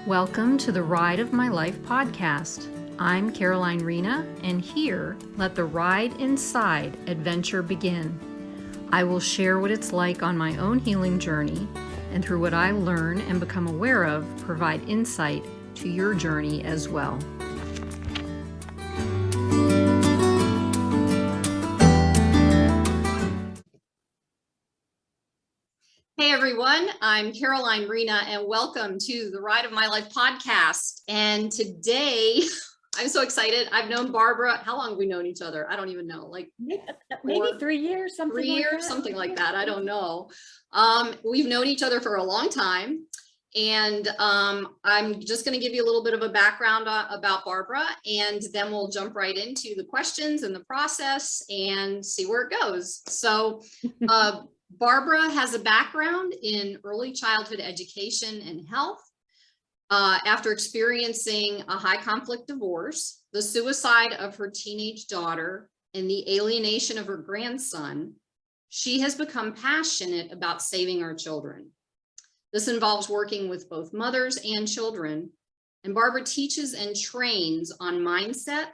Welcome to the Ride of My Life podcast. I'm Caroline Rena, and here, let the ride inside adventure begin. I will share what it's like on my own healing journey, and through what I learn and become aware of, provide insight to your journey as well. Hey everyone, I'm Caroline Rena, and welcome to the Ride of My Life podcast. And today, I'm so excited. I've known Barbara. How long have we known each other? I don't even know. Like maybe 3 years, something 3 years, like that. Something like that. I don't know. We've known each other for a long time. And I'm just going to give you a little bit of a background about Barbara, and then we'll jump right into the questions and the process and see where it goes. So Barbara has a background in early childhood education and health. After experiencing a high conflict divorce, the suicide of her teenage daughter, and the alienation of her grandson, she has become passionate about saving our children. This involves working with both mothers and children, and Barbara teaches and trains on mindset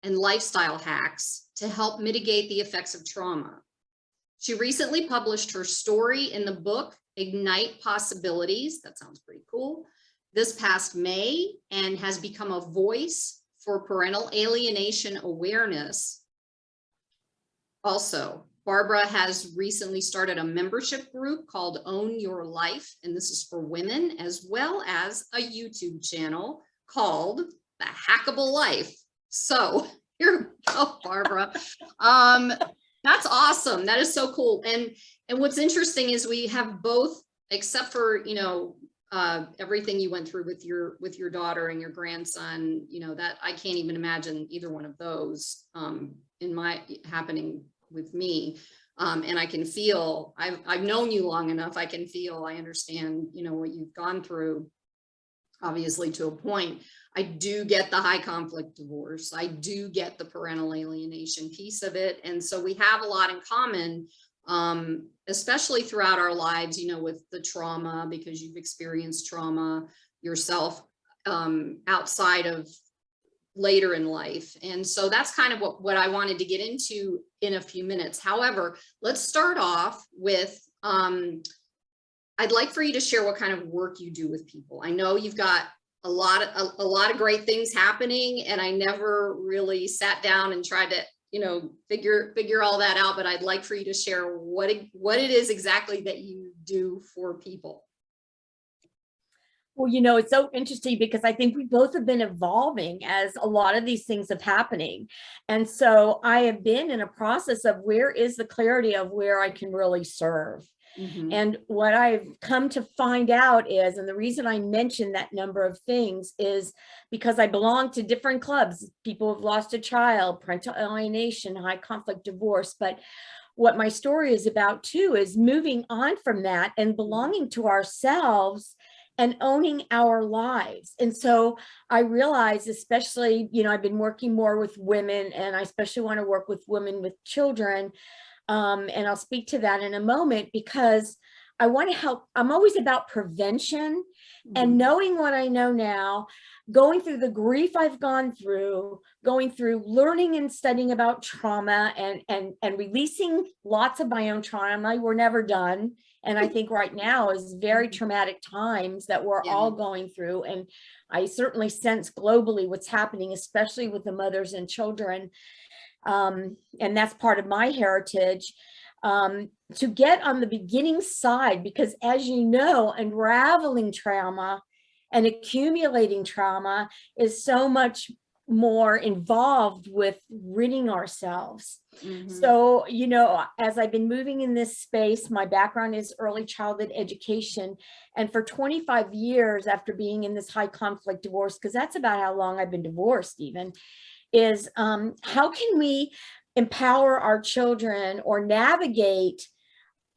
and lifestyle hacks to help mitigate the effects of trauma. She recently published her story in the book, Ignite Possibilities. That sounds pretty cool. This past May, and has become a voice for parental alienation awareness. Also, Barbara has recently started a membership group called Own Your Life, and this is for women, as well as a YouTube channel called The Hackable Life. So here we go, Barbara. That's awesome. That is so cool. And what's interesting is we have both, except for, everything you went through with your daughter and your grandson, that I can't even imagine either one of those happening with me. And I can feel, I've known you long enough. I can feel, I understand, what you've gone through, obviously, to a point. I do get the high conflict divorce. I do get the parental alienation piece of it. And so we have a lot in common, especially throughout our lives, with the trauma, because you've experienced trauma yourself outside of later in life. And so that's kind of what I wanted to get into in a few minutes. However, let's start off with, I'd like for you to share what kind of work you do with people. I know you've got a lot of great things happening, and I never really sat down and tried to, figure all that out, but I'd like for you to share what it is exactly that you do for people. Well, it's so interesting because I think we both have been evolving as a lot of these things have happening. And so I have been in a process of where is the clarity of where I can really serve. Mm-hmm. And what I've come to find out is, and the reason I mention that number of things is because I belong to different clubs. People have lost a child, parental alienation, high conflict divorce. But what my story is about too is moving on from that and belonging to ourselves and owning our lives. And so I realize, especially, I've been working more with women, and I especially want to work with women with children. And I'll speak to that in a moment, because I want to help. I'm always about prevention and knowing what I know now, going through the grief I've gone through, going through learning and studying about trauma, and releasing lots of my own trauma. We're never done. And I think right now is very traumatic times that we're all going through. And I certainly sense globally what's happening, especially with the mothers and children. And that's part of my heritage, to get on the beginning side, because as you know, unraveling trauma and accumulating trauma is so much more involved with ridding ourselves. Mm-hmm. So, as I've been moving in this space, my background is early childhood education. And for 25 years after being in this high conflict divorce, because that's about how long I've been divorced even, is how can we empower our children or navigate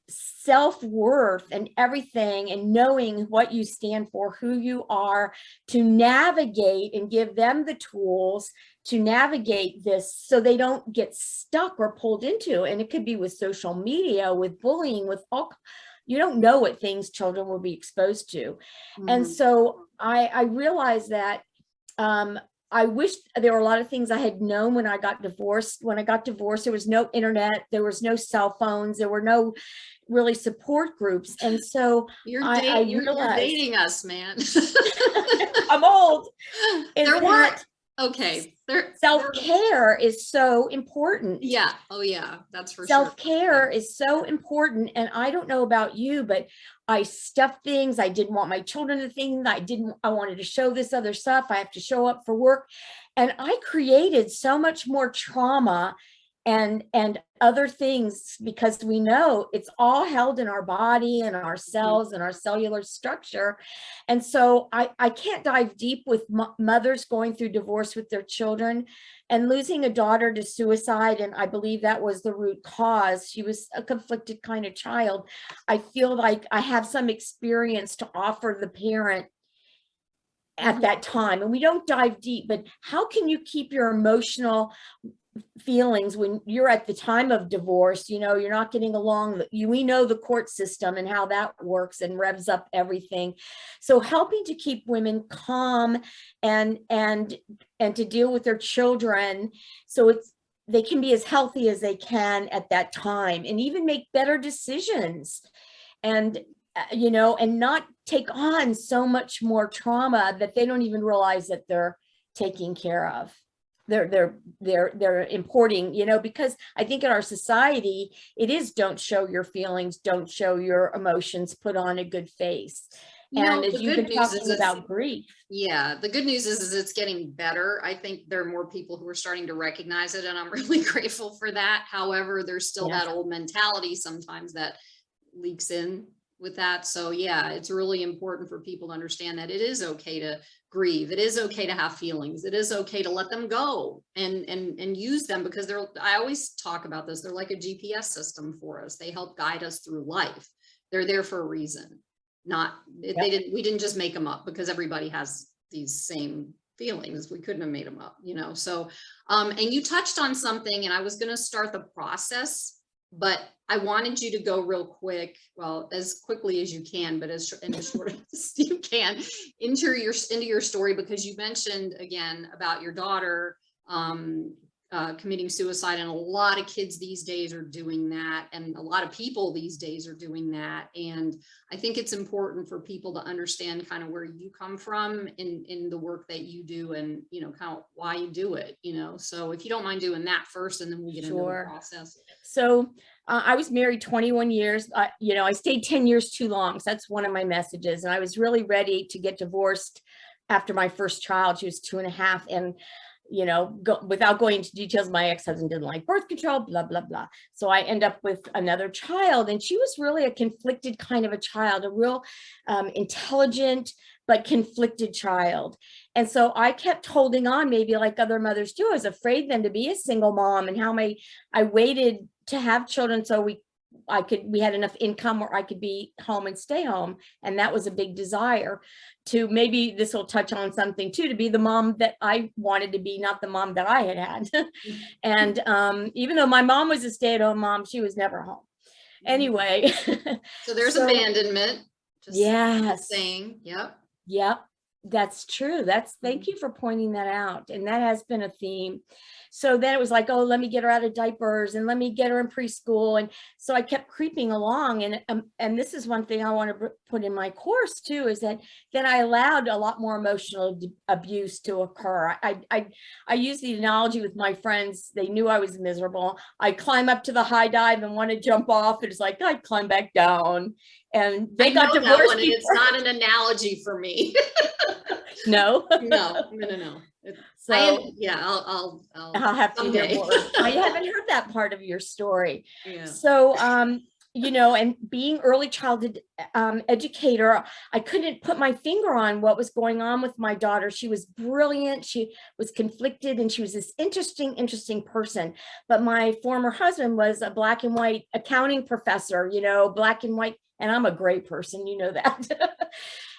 self-worth and everything, and knowing what you stand for, who you are, to navigate and give them the tools to navigate this so they don't get stuck or pulled into. And it could be with social media, with bullying, with all, you don't know what things children will be exposed to. And so I realized that I wish there were a lot of things I had known when I got divorced. When I got divorced, there was no internet, there was no cell phones, there were no really support groups. And so I You're realized dating us, man. I'm old. Is There that weren't, okay. self-care is so important. Yeah. Oh yeah, that's for sure. Self-care is so important. And I don't know about you, but I stuffed things. I didn't want my children to think that I wanted to show this other stuff. I have to show up for work. And I created so much more trauma and other things, because we know it's all held in our body and our cells and our cellular structure. And so I can't dive deep with mothers going through divorce with their children and losing a daughter to suicide. And I believe that was the root cause. She was a conflicted kind of child. I feel like I have some experience to offer the parent at that time. And we don't dive deep, but how can you keep your emotional feelings when you're at the time of divorce? You know, you're not getting along. We know the court system and how that works and revs up everything. So helping to keep women calm and to deal with their children, so they can be as healthy as they can at that time, and even make better decisions, and you know, and not take on so much more trauma that they don't even realize that they're taking care of. They're importing, you know, because I think in our society, it is don't show your feelings, don't show your emotions, put on a good face. And as you've been talking about grief. Yeah, the good news is it's getting better. I think there are more people who are starting to recognize it, and I'm really grateful for that. However, there's still that old mentality sometimes that leaks in with that. So yeah, it's really important for people to understand that it is okay to grieve. It is okay to have feelings. It is okay to let them go and use them, because I always talk about this. They're like a GPS system for us. They help guide us through life. They're there for a reason. We didn't just make them up because everybody has these same feelings. We couldn't have made them up, you know? So, and you touched on something, and I was going to start the process, but I wanted you to go real quick, well, as quickly as you can, but as short as you can, into your story, because you mentioned again about your daughter committing suicide, and a lot of kids these days are doing that, and a lot of people these days are doing that. And I think it's important for people to understand kind of where you come from in the work that you do, and you know, kind of why you do it, you know. So if you don't mind doing that first, and then we'll get into the process. So I was married 21 years. You know, I stayed 10 years too long. So that's one of my messages. And I was really ready to get divorced after my first child. She was 2.5. And, you know, without going into details, my ex-husband didn't like birth control, blah, blah, blah. So I end up with another child. And she was really a conflicted kind of a child, a real intelligent, but conflicted child. And so I kept holding on, maybe like other mothers do. I was afraid then to be a single mom, and how I waited to have children so we had enough income where I could be home and stay home. And that was a big desire to, maybe this will touch on something too, to be the mom that I wanted to be, not the mom that I had. And even though my mom was a stay-at-home mom, she was never home. Anyway. So there's abandonment. Just saying. Yep. That's true. Thank you for pointing that out. And that has been a theme. So then it was like, oh, let me get her out of diapers and let me get her in preschool. And so I kept creeping along. And this is one thing I want to put in my course too, is that then I allowed a lot more emotional abuse to occur. I use the analogy with my friends. They knew I was miserable. I climb up to the high dive and want to jump off. It's like, I climb back down. And they got divorced. It's not an analogy for me. No. So I'll have to hear more. I haven't heard that part of your story. Yeah. So you know, and being early childhood educator, I couldn't put my finger on what was going on with my daughter. She was brilliant. She was conflicted, and she was this interesting person. But my former husband was a black and white accounting professor, you know, black and white, and I'm a gray person, you know that.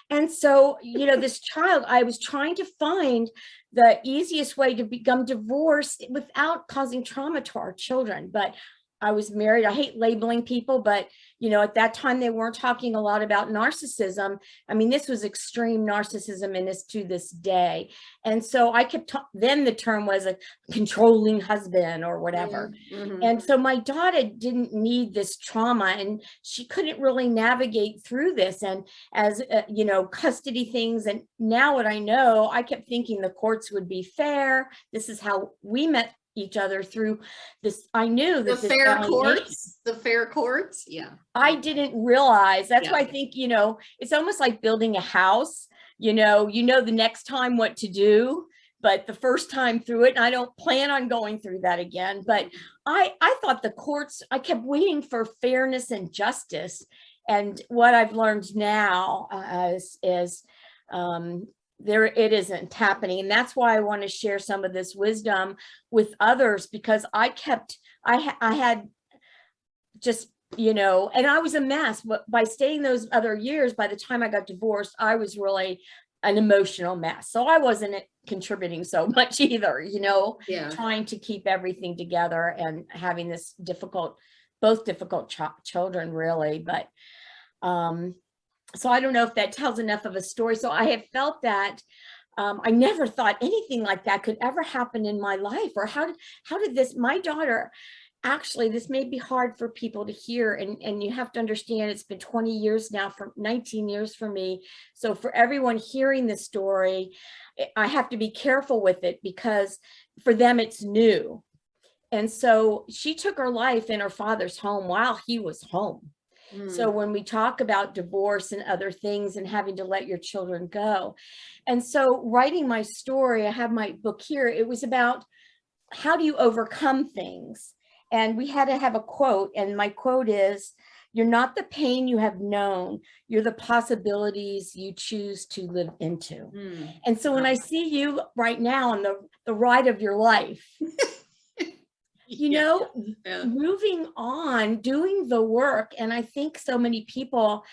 And so, you know, this child, I was trying to find the easiest way to become divorced without causing trauma to our children. But I was married. I hate labeling people, but you know, at that time, they weren't talking a lot about narcissism. I mean, this was extreme narcissism and is to this day. And so I kept, then the term was a controlling husband or whatever. Mm-hmm. And so my daughter didn't need this trauma, and she couldn't really navigate through this. And as you know, custody things. And now what I know, I kept thinking the courts would be fair. This is how we met each other through this. I knew that the fair courts, the fair courts. Yeah. I didn't realize. That's Yeah. why I think, you know, it's almost like building a house. You know the next time what to do, but the first time through it, and I don't plan on going through that again. But I thought the courts, I kept waiting for fairness and justice. And what I've learned now is there, it isn't happening. And that's why I want to share some of this wisdom with others, because I had just, you know, and I was a mess, but by staying those other years, by the time I got divorced, I was really an emotional mess. So I wasn't contributing so much either, you know, trying to keep everything together and having this both difficult children, really. But so I don't know if that tells enough of a story. So I have felt that I never thought anything like that could ever happen in my life. Or how did this, my daughter, actually, this may be hard for people to hear, and you have to understand it's been 20 years now, for 19 years for me. So for everyone hearing this story, I have to be careful with it, because for them it's new. And so she took her life in her father's home while he was home. So when we talk about divorce and other things and having to let your children go. And so writing my story, I have my book here, it was about how do you overcome things? And we had to have a quote, and my quote is, "You're not the pain you have known, you're the possibilities you choose to live into." And so when I see you right now on the ride of your life, you know, moving on, doing the work. And I think so many people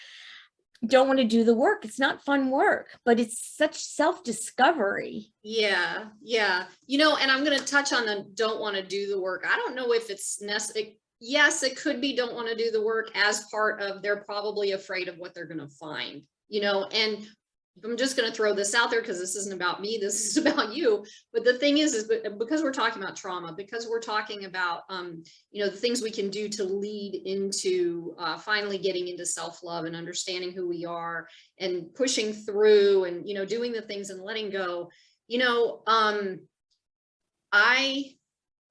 don't want to do the work. It's not fun work, but it's such self-discovery. Yeah. You know, and I'm going to touch on the don't want to do the work. I don't know if it's necessary. Yes, it could be don't want to do the work as part of, they're probably afraid of what they're going to find, you know. And I'm just going to throw this out there, because this isn't about me, this is about you. But the thing is because we're talking about trauma, because we're talking about, you know, the things we can do to lead into finally getting into self-love and understanding who we are and pushing through and, you know, doing the things and letting go, you know, I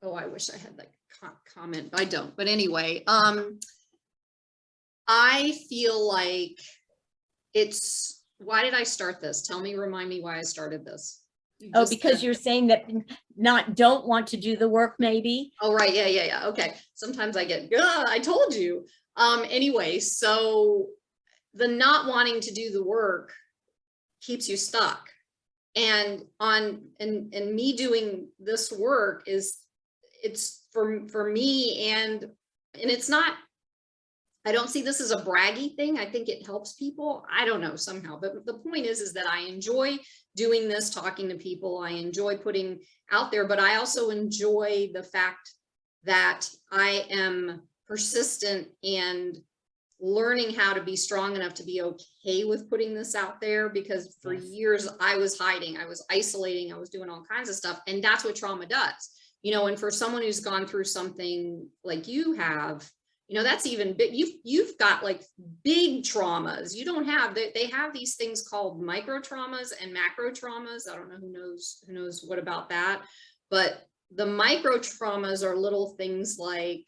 wish I had that comment, but I don't. But anyway, I feel like why did I start this? remind me why I started this. Because you're saying that don't want to do the work, maybe. Oh, right. Yeah. Okay. Sometimes I get, I told you. Anyway, so the not wanting to do the work keeps you stuck. And me doing this work it's for me, and it's not, I don't see this as a braggy thing. I think it helps people. I don't know, somehow. But the point is that I enjoy doing this, talking to people. I enjoy putting out there, but I also enjoy the fact that I am persistent and learning how to be strong enough to be okay with putting this out there, because for years I was hiding, I was isolating, I was doing all kinds of stuff. And that's what trauma does, you know. And for someone who's gone through something like you have, you know, that's even big. You've got like big traumas. You don't have, they have these things called micro traumas and macro traumas. I don't know who knows what about that, but the micro traumas are little things like,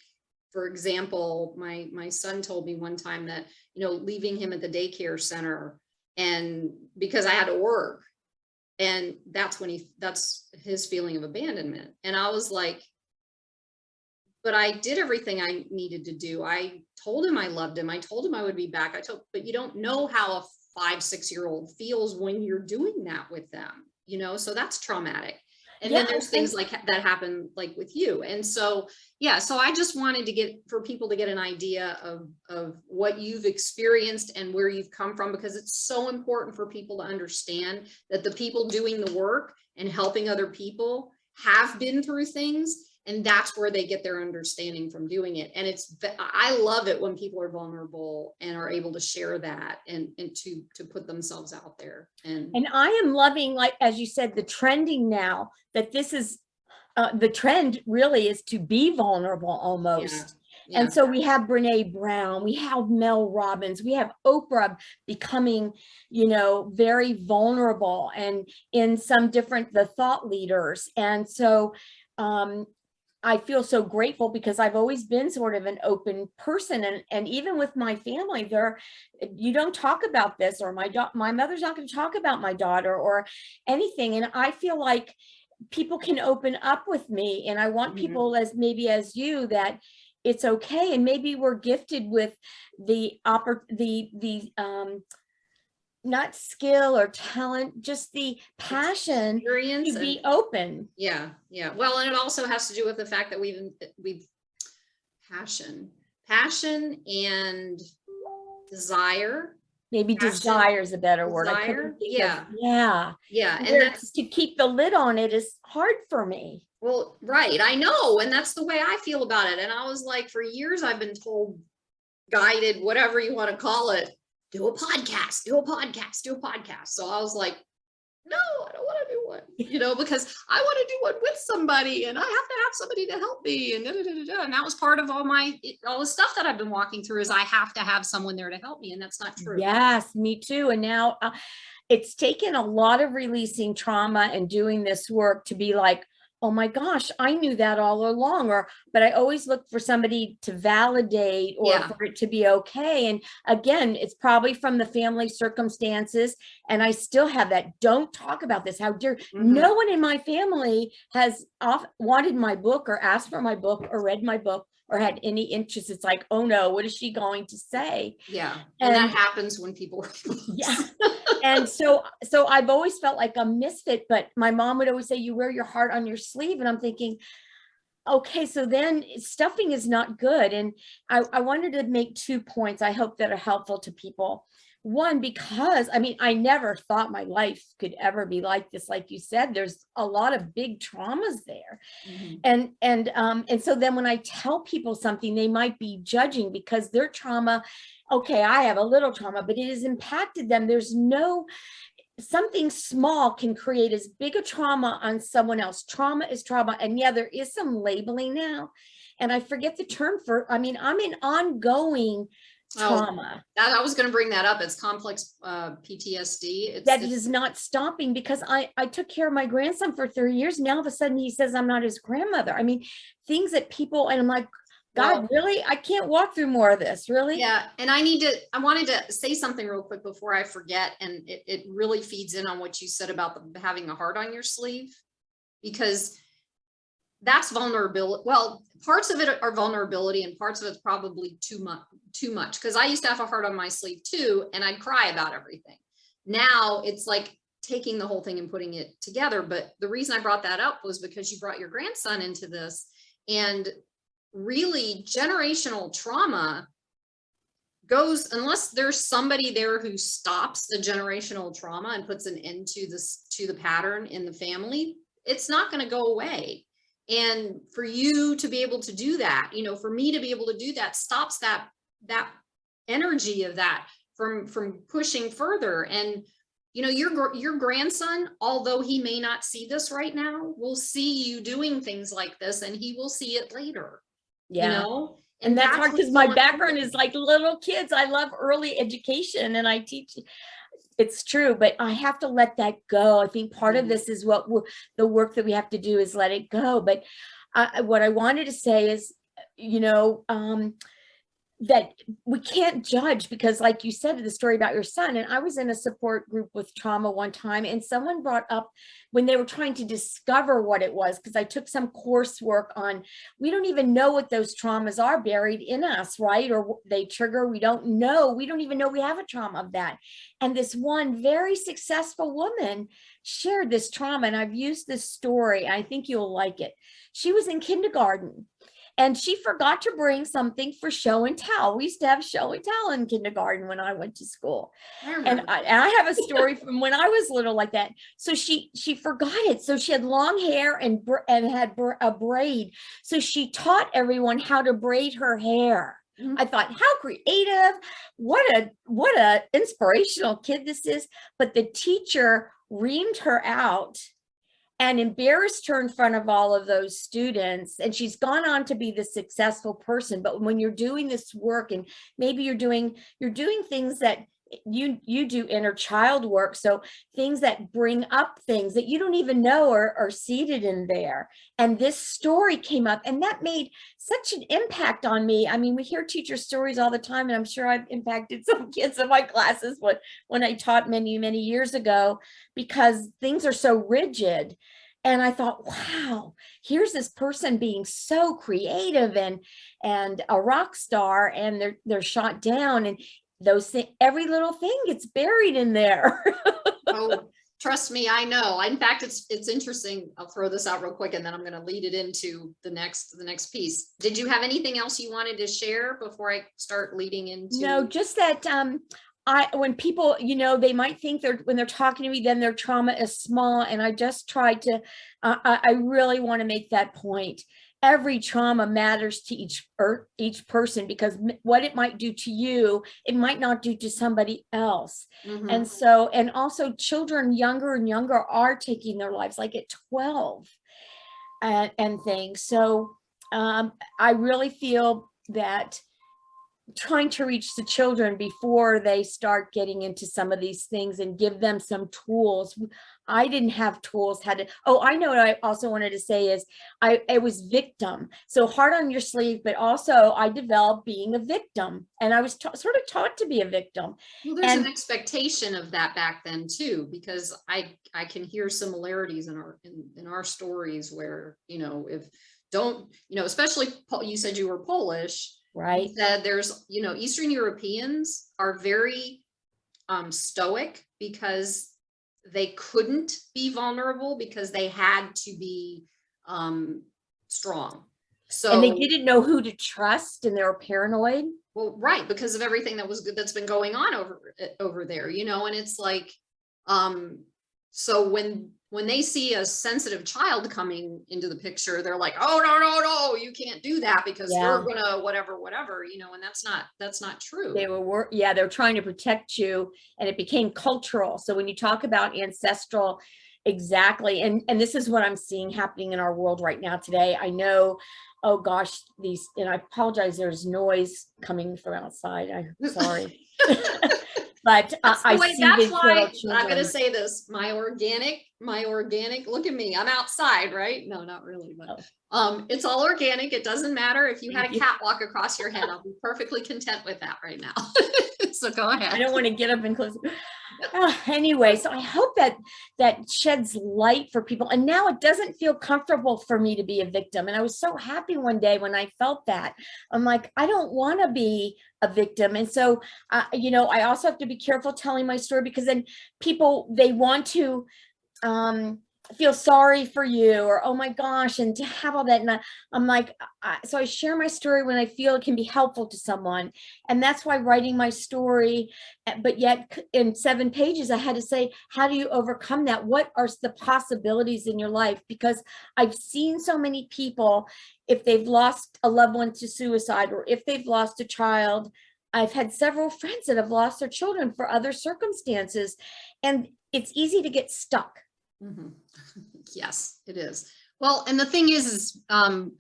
for example, my son told me one time that, you know, leaving him at the daycare center, and because I had to work, and that's his feeling of abandonment. And I was like, but I did everything I needed to do. I told him I loved him. I told him I would be back. But you don't know how a 5-6-year-old feels when you're doing that with them, you know, so that's traumatic. And then there's things like that happen like with you. And so, so I just wanted for people to get an idea of what you've experienced and where you've come from, because it's so important for people to understand that the people doing the work and helping other people have been through things. And that's where they get their understanding from doing it. And I love it when people are vulnerable and are able to share that and to put themselves out there. And I am loving, like, as you said, the trending now, that this is the trend really is to be vulnerable almost. Yeah. And so we have Brene Brown, we have Mel Robbins, we have Oprah becoming, you know, very vulnerable, and in some different, the thought leaders. And so I feel so grateful, because I've always been sort of an open person, and even with my family, you don't talk about this, or my mother's not going to talk about my daughter or anything. And I feel like people can open up with me, and I want people, as maybe as you, that it's okay. And maybe we're gifted with the not skill or talent, just the passion to be open. Yeah. Well, and it also has to do with the fact that we've passion and desire. Maybe desire is a better word. Yeah. And that's to keep the lid on it is hard for me. Well, right. I know. And that's the way I feel about it. And I was like, for years, I've been told, guided, whatever you want to call it, do a podcast. So I was like, no, I don't want to do one, you know, because I want to do one with somebody, and I have to have somebody to help me, and and that was part of all the stuff that I've been walking through, is I have to have someone there to help me, and that's not true. Yes, me too. And now it's taken a lot of releasing trauma and doing this work to be like, oh my gosh, I knew that all along, but I always look for somebody to validate, or for it to be okay. And again, it's probably from the family circumstances. And I still have that, don't talk about this. How dare, no one in my family has wanted my book, or asked for my book, or read my book, or had any interest. It's like, oh no, what is she going to say? Yeah. And that happens when people And so I've always felt like a misfit, but my mom would always say, you wear your heart on your sleeve. And I'm thinking, okay, so then stuffing is not good. And I wanted to make 2 points I hope that are helpful to people. One, because I mean, I never thought my life could ever be like this. Like you said, there's a lot of big traumas there. And so then when I tell people something, they might be judging because their trauma, okay, I have a little trauma, but it has impacted them. Something small can create as big a trauma on someone else. Trauma is trauma. And yeah, there is some labeling now. And I forget the term I'm in ongoing trauma. I was going to bring that up. It's complex PTSD. That is not stopping, because I took care of my grandson for 30 years. Now all of a sudden he says I'm not his grandmother. I mean, things that people, and I'm like, God, really? I can't walk through more of this, really? Yeah. And I wanted to say something real quick before I forget. And it really feeds in on what you said about having a heart on your sleeve, because that's vulnerability. Well, parts of it are vulnerability, and parts of it's probably too much. Because I used to have a heart on my sleeve too, and I'd cry about everything. Now it's like taking the whole thing and putting it together. But the reason I brought that up was because you brought your grandson into this, and really generational trauma goes, unless there's somebody there who stops the generational trauma and puts an end to the pattern in the family, it's not going to go away. And for you to be able to do that, you know, for me to be able to do that, stops that energy of that from pushing further. And you know, your grandson, although he may not see this right now, will see you doing things like this, and he will see it later. You know, and that's hard, because my background is like little kids. I love early education, and I teach. It's true, but I have to let that go. I think part of this is the work that we have to do, is let it go. But what I wanted to say is, you know, that we can't judge, because like you said, the story about your son, and I was in a support group with trauma one time, and someone brought up when they were trying to discover what it was, because I took some coursework on, we don't even know what those traumas are buried in us, right? Or they trigger, we don't even know we have a trauma of that. And this one very successful woman shared this trauma, and I've used this story. I think you'll like it. She was in kindergarten, and she forgot to bring something for show and tell. We used to have show and tell in kindergarten when I went to school. And I have a story from when I was little like that. So she forgot it. So she had long hair and had a braid. So she taught everyone how to braid her hair. I thought, how creative, what a inspirational kid this is. But the teacher reamed her out and embarrassed her in front of all of those students. And she's gone on to be the successful person. But when you're doing this work, and maybe you're doing things that you do inner child work, so things that bring up things that you don't even know are seated in there. And this story came up, and that made such an impact on me. I mean, we hear teacher stories all the time, and I'm sure I've impacted some kids in my classes when I taught many years ago, because things are so rigid. And I thought, wow, here's this person being so creative and a rock star, and they're shot down, and those things, every little thing gets buried in there. Oh, trust me, I know. In fact, it's interesting. I'll throw this out real quick, and then I'm going to lead it into the next piece. Did you have anything else you wanted to share before I start leading into? No, just that when people, they might think when they're talking to me, then their trauma is small. And I just tried to, I really want to make that point. Every trauma matters to each person, because what it might do to you, it might not do to somebody else. And so, and also children younger and younger are taking their lives, like at 12 and things. So I really feel that trying to reach the children before they start getting into some of these things and give them some tools. I didn't have tools I know what I also wanted to say is I was victim. So hard on your sleeve, but also I developed being a victim, and I was sort of taught to be a victim. Well, there's an expectation of that back then too, because I can hear similarities in our stories where, especially you said you were Polish. Right. That there's, Eastern Europeans are very stoic, because they couldn't be vulnerable, because they had to be strong. So, and they didn't know who to trust, and they were paranoid. Well, right, because of everything that's been going on over there, and it's like, so when they see a sensitive child coming into the picture, they're like, oh, no, you can't do that, because you're gonna whatever, and that's not true. They were trying to protect you, and it became cultural. So when you talk about ancestral, exactly, and this is what I'm seeing happening in our world right now today. I know, oh gosh, and I apologize, there's noise coming from outside. I'm sorry. But I see that's why I'm going to say this. My organic, look at me. I'm outside, right? No, not really, but it's all organic. It doesn't matter if you had a cat walk across your head. I'll be perfectly content with that right now. So go ahead. I don't want to get up and close. Anyway, so I hope that sheds light for people. And now it doesn't feel comfortable for me to be a victim. And I was so happy one day when I felt that. I'm like, I don't want to be a victim. And so, I also have to be careful telling my story, because then people, they want to feel sorry for you, or oh my gosh, and to have all that. And I'm like, so I share my story when I feel it can be helpful to someone. And that's why writing my story, but yet in 7 pages, I had to say, how do you overcome that? What are the possibilities in your life? Because I've seen so many people, if they've lost a loved one to suicide, or if they've lost a child. I've had several friends that have lost their children for other circumstances, and it's easy to get stuck. Yes, it is. Well, and the thing is the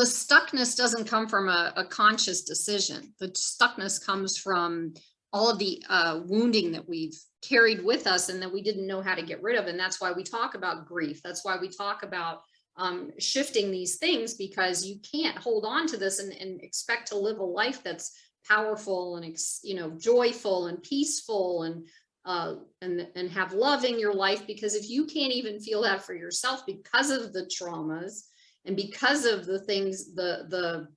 stuckness doesn't come from a conscious decision. The stuckness comes from all of the wounding that we've carried with us, and that we didn't know how to get rid of. And that's why we talk about grief. That's why we talk about shifting these things, because you can't hold on to this and expect to live a life that's powerful and joyful and peaceful and have love in your life. Because if you can't even feel that for yourself, because of the traumas and because of the things, the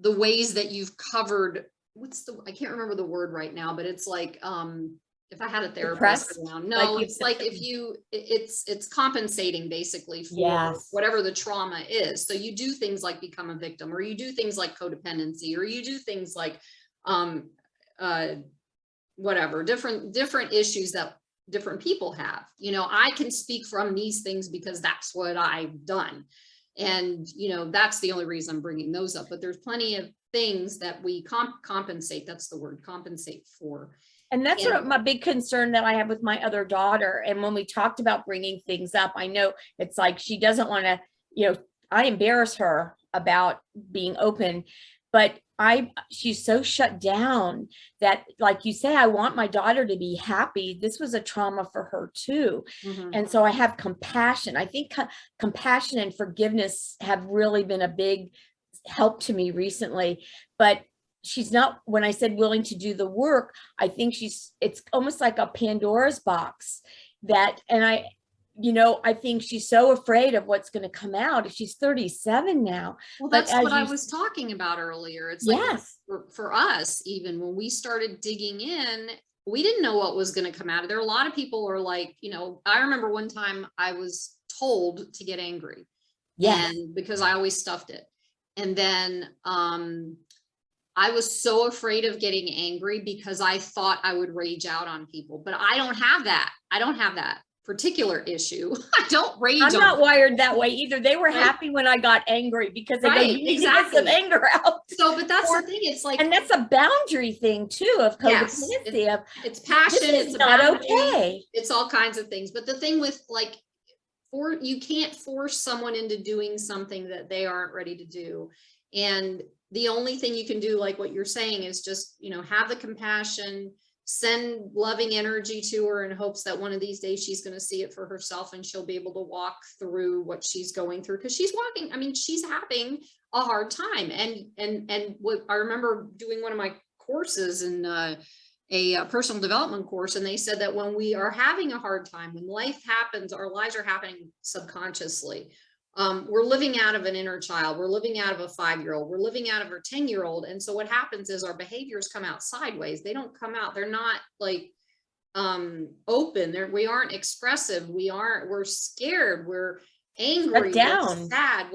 ways that you've covered, I can't remember the word right now, but it's like if I had a therapist Depressed, around. like No, you it's like if you, it's compensating basically for Yes. whatever the trauma is. So you do things like become a victim, or you do things like codependency, or you do things like, whatever, different issues that different people have. You know, I can speak from these things because that's what I've done. And, you know, that's the only reason I'm bringing those up, but there's plenty of things that we compensate. That's the word, compensate for. And that's And my big concern that I have with my other daughter. And when we talked about bringing things up, I know it's like she doesn't want to, you know, I embarrass her about being open, but she's so shut down that, like you say, I want my daughter to be happy. This was a trauma for her too. Mhm. And so I have compassion. I think compassion and forgiveness have really been a big help to me recently, but she's not, when I said willing to do the work, I think it's almost like a Pandora's box that, and I think she's so afraid of what's going to come out. She's 37 now. Well, But that's what I was talking about earlier. It's like, yes, for us, even when we started digging in, we didn't know what was going to come out of there. A lot of people are like, you know, I remember one time I was told to get angry, yes, and because I always stuffed it. And then I was so afraid of getting angry because I thought I would rage out on people, but I don't have that. I don't have that particular issue. I don't rage. I'm not on wired that way either. They were Right. happy when I got angry because they go, Right, you need to get some exactly. anger out. So, but that's Or- the thing. It's like, And that's a boundary thing too, of yes, codependency of it's passion. this is It's a not boundary. okay. It's all kinds of things. But the thing with like, you can't force someone into doing something that they aren't ready to do. And the only thing you can do, like what you're saying, is just, you know, have the compassion, send loving energy to her in hopes that one of these days she's going to see it for herself and she'll be able to walk through what she's going through, because she's walking, I mean, she's having a hard time. And what I remember doing one of my courses in a personal development course, and they said that when we are having a hard time, when life happens, our lives are happening subconsciously. We're living out of an inner child. We're living out of a 5-year-old. We're living out of our 10-year-old. And so what happens is our behaviors come out sideways. They don't come out. They're not like open. We aren't expressive. We're scared. We're angry. down. We're sad.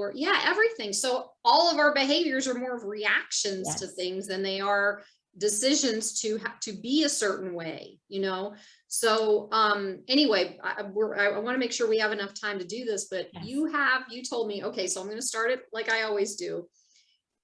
Everything. So all of our behaviors are more of reactions Yes. to things than they are decisions to be a certain way, you know? So anyway, I want to make sure we have enough time to do this, but Yes. you told me, okay, so I'm going to start it like I always do.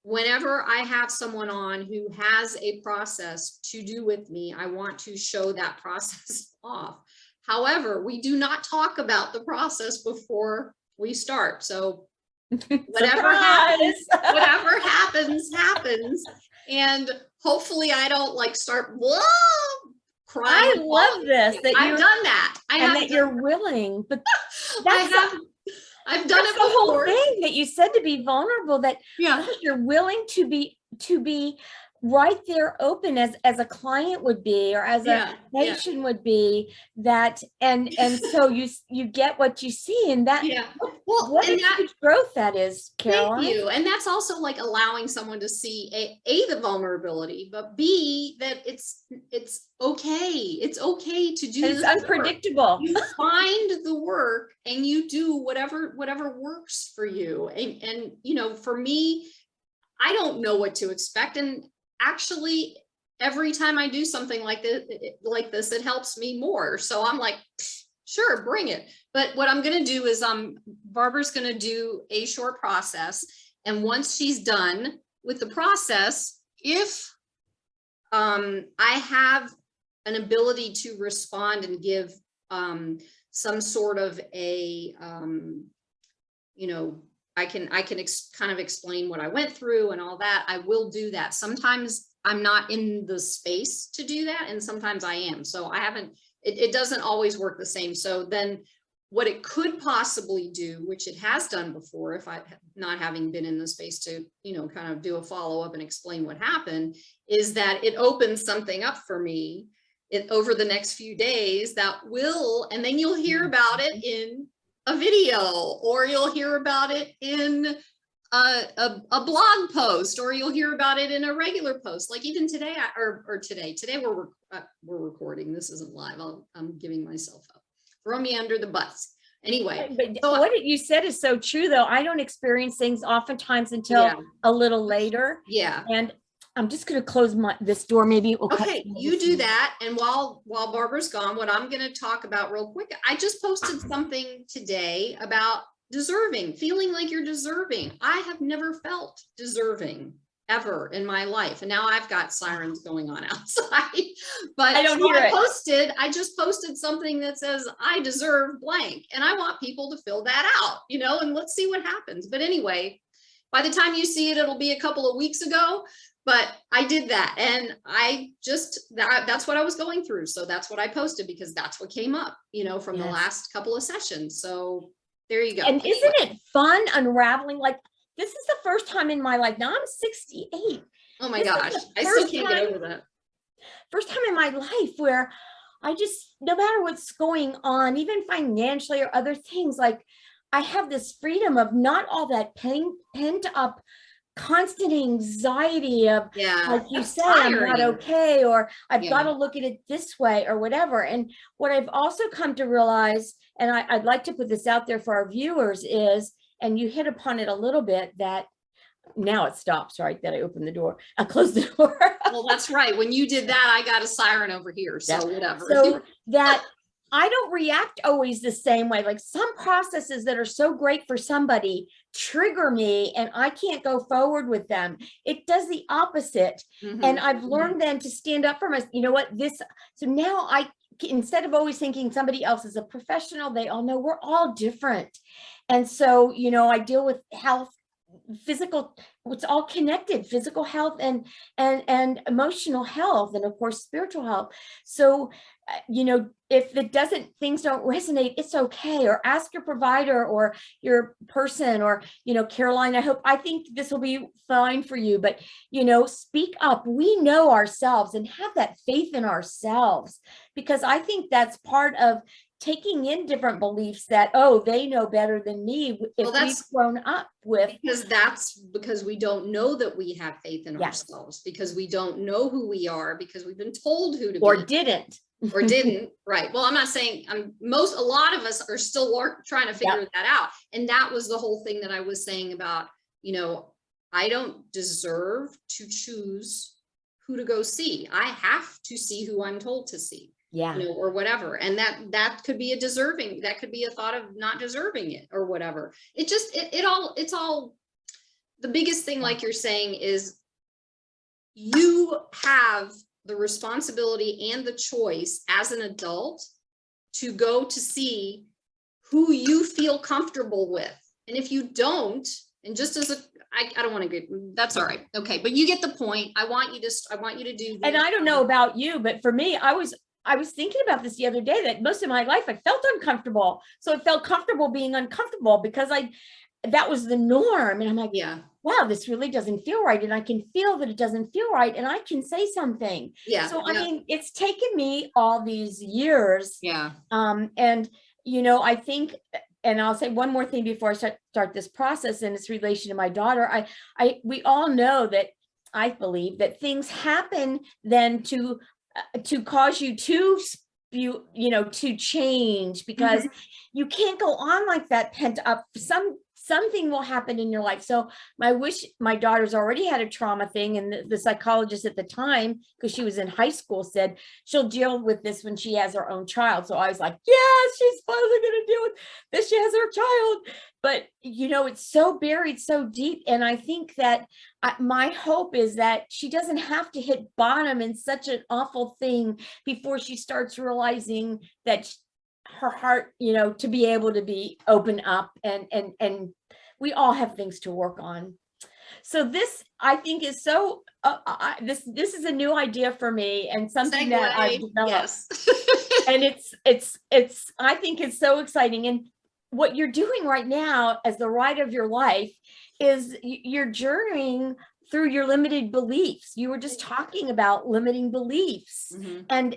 Whenever I have someone on who has a process to do with me, I want to show that process off. However, we do not talk about the process before we start. So whatever happens, happens. And hopefully I don't like start crying. I love this that I've done that. that you're willing, but I've done it the whole before. thing that you said, to be vulnerable, that Yeah. you're willing to be right there, open as a client would be, or as a patient would be, that and so you get what you see, and that what a huge growth that is, Caroline. Thank you. And that's also like allowing someone to see the vulnerability, but B, that it's okay. It's okay to do. It's unpredictable. You find the work and you do whatever works for you. And you know, for me, I don't know what to expect. And actually, every time I do something like this, it helps me more. So I'm like, sure, bring it. But what I'm going to do is Barbara's going to do a short process. And once she's done with the process, if I have an ability to respond and give some sort of a, you know, I can kind of explain what I went through and all that, I will do that. Sometimes I'm not in the space to do that, and sometimes I am. So it doesn't always work the same. So then what it could possibly do, which it has done before, if I not having been in the space to, you know, kind of do a follow-up and explain what happened, is that it opens something up for me over the next few days and then you'll hear about it in a video, or you'll hear about it in a blog post, or you'll hear about it in a regular post. Like even today, today we're recording. This isn't live. I'm giving myself up. Throw me under the bus. Anyway, But so what you said is so true, though. I don't experience things oftentimes until a little later. Yeah. And I'm just going to close this door. Maybe it will okay, you do that. And while Barbara's gone, what I'm going to talk about real quick, I just posted something today about deserving, feeling like you're deserving. I have never felt deserving ever in my life. And now I've got sirens going on outside, but I don't hear it. I just posted something that says, I deserve blank. And I want people to fill that out, and let's see what happens. But anyway, by the time you see it, it'll be a couple of weeks ago, but I did that. And that's what I was going through. So that's what I posted, because that's what came up, from the last couple of sessions. So there you go. And isn't it fun unraveling? Like, this is the first time in my life. Now I'm 68. Oh my gosh. I still can't get over that. First time in my life where I just, no matter what's going on, even financially or other things, like I have this freedom of not all that pent up constant anxiety of, like you say, tiring. I'm not okay, or I've got to look at it this way or whatever. And what I've also come to realize, and I'd like to put this out there for our viewers, is, and you hit upon it a little bit, that now it stops, right? That I opened the door, I closed the door. Well, that's right. When you did that, I got a siren over here. So whatever. So that I don't react always the same way. Like some processes that are so great for somebody trigger me and I can't go forward with them. It does the opposite. And I've learned then to stand up for myself. You know what? So now instead of always thinking somebody else is a professional, they all know we're all different. And so, I deal with health, physical, it's all connected, physical health and emotional health, and of course, spiritual health. So, if things don't resonate, it's okay. Or ask your provider or your person, or, Caroline, I think this will be fine for you, but, speak up. We know ourselves and have that faith in ourselves, because I think that's part of taking in different beliefs that, they know better than me. If we've grown up with. Because we don't know that we have faith in ourselves, because we don't know who we are, because we've been told who to be. Or didn't. Right. Well, I'm not saying a lot of us are still trying to figure that out. And that was the whole thing that I was saying about, I don't deserve to choose who to go see. I have to see who I'm told to see. Or whatever. And that could be that could be a thought of not deserving it or whatever. It's all the biggest thing, like you're saying, is you have the responsibility and the choice as an adult to go to see who you feel comfortable with. And if you don't, and just as I don't want to get, that's all right. Okay. But you get the point. I want you to do. And I don't know about you, but for me, I was thinking about this the other day, that most of my life I felt uncomfortable. So it felt comfortable being uncomfortable, because that was the norm. And I'm like, wow, this really doesn't feel right. And I can feel that it doesn't feel right. And I can say something. So, I mean, it's taken me all these years. And, I think, and I'll say one more thing before I start this process, and it's relation to my daughter. We all know that, I believe that things happen then to cause you to to change, because you can't go on like that pent up. Something will happen in your life. So my daughter's already had a trauma thing, and the psychologist at the time, because she was in high school, said she'll deal with this when she has her own child. So I was like, yes, she's finally going to deal with this. She has her child. But, it's so buried so deep. And I think that my hope is that she doesn't have to hit bottom in such an awful thing before she starts realizing that her heart, to be able to be open up, and we all have things to work on. So this, I think, is so, this is a new idea for me, and something that I've developed. And it's, I think it's so exciting. And what you're doing right now as the ride of your life is you're journeying through your limited beliefs. You were just talking about limiting beliefs, and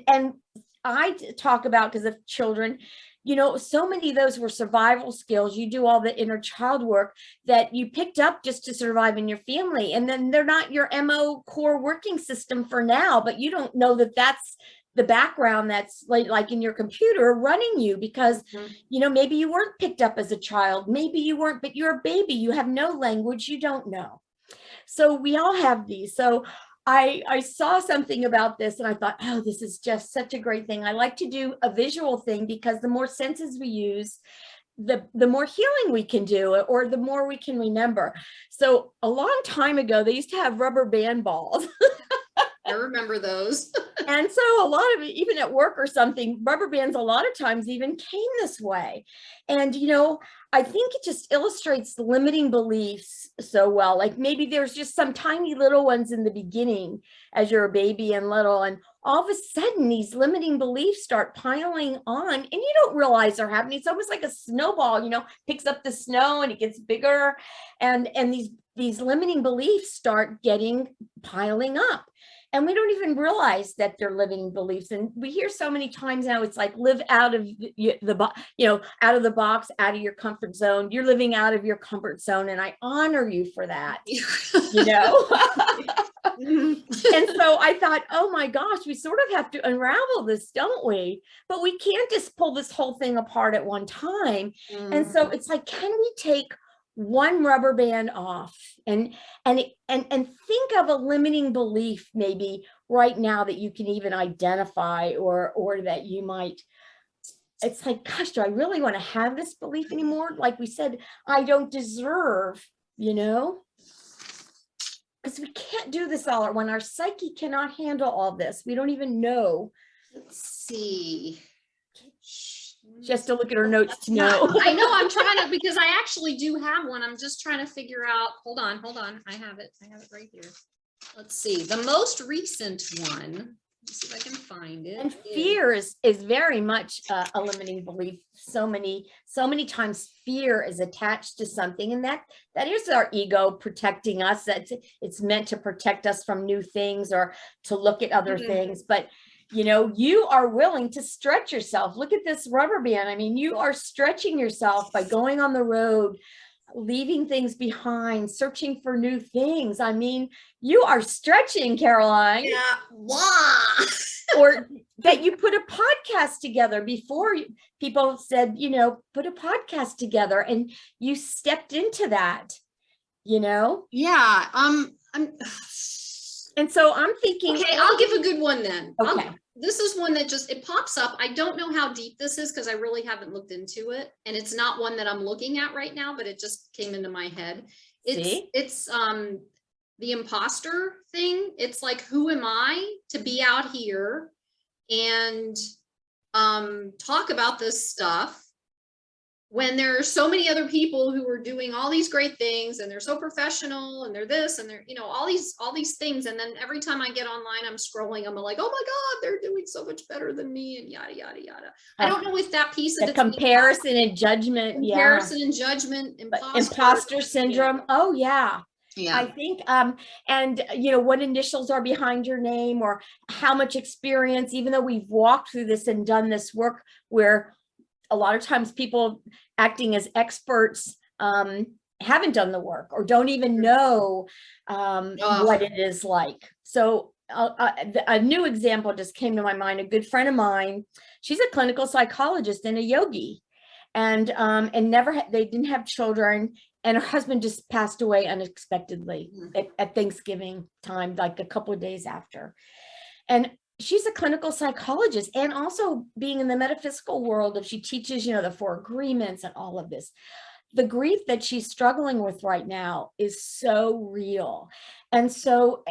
talk about, because of children, you know, so many of those were survival skills. You do all the inner child work that you picked up just to survive in your family. And then they're not your MO core working system for now, but you don't know that that's the background that's like in your computer running you, because, you know, maybe you weren't picked up as a child, maybe you weren't, but you're a baby, you have no language, you don't know. So we all have these. So I saw something about this and I thought, oh, this is just such a great thing. I like to do a visual thing, because the more senses we use, the more healing we can do, or the more we can remember. So a long time ago, they used to have rubber band balls. I remember those. And so a lot of it, even at work or something, rubber bands a lot of times even came this way. And, you know, I think it just illustrates limiting beliefs so well. Like maybe there's just some tiny little ones in the beginning as you're a baby and little, and all of a sudden these limiting beliefs start piling on and you don't realize they're happening. It's almost like a snowball, you know, picks up the snow and it gets bigger. And these limiting beliefs start piling up. And we don't even realize that they're limiting beliefs. And we hear so many times now, it's like, live out of out of the box, out of your comfort zone. You're living out of your comfort zone. And I honor you for that, you know? And so I thought, oh my gosh, we sort of have to unravel this, don't we? But we can't just pull this whole thing apart at one time. And so it's like, can we take one rubber band off and think of a limiting belief maybe right now that you can even identify, or that you might, it's like, gosh, do I really want to have this belief anymore? Like we said, I don't deserve, you know, because we can't do this all at once. Our psyche cannot handle all this. We don't even know. Let's see. Just to look at her notes to know. I know, I'm trying to, because I actually do have one. I'm just trying to figure out, hold on. I have it right here. Let's see, the most recent one, let's see if I can find it. And fear is very much a limiting belief. So many times fear is attached to something, and that is our ego protecting us. It's meant to protect us from new things or to look at other things. But you know, you are willing to stretch yourself. Look at this rubber band. I mean, you are stretching yourself by going on the road, leaving things behind, searching for new things. I mean, you are stretching, Caroline. Yeah. Wow. Or that you put a podcast together before people said, you know, put a podcast together, and you stepped into that, you know? Yeah. And so I'm thinking, okay, I'll give a good one then. Okay. This is one that it pops up. I don't know how deep this is because I really haven't looked into it. And it's not one that I'm looking at right now, but it just came into my head. It's the imposter thing. It's like, who am I to be out here and talk about this stuff when there are so many other people who are doing all these great things, and they're so professional, and they're this, and they're, you know, all these things. And then every time I get online, I'm scrolling, I'm like, oh my God, they're doing so much better than me, and yada, yada, yada. I don't know if that piece of the comparison and judgment. Comparison and judgment, imposter syndrome. Yeah. Oh yeah. Yeah. I think, and you know, what initials are behind your name, or how much experience, even though we've walked through this and done this work, where a lot of times people acting as experts haven't done the work or don't even know what it is like. So a new example just came to my mind. A good friend of mine, she's a clinical psychologist and a yogi, and they didn't have children, and her husband just passed away unexpectedly at Thanksgiving time, like a couple of days after. And she's a clinical psychologist, and also being in the metaphysical world, if she teaches, you know, the 4 agreements and all of this, the grief that she's struggling with right now is so real and so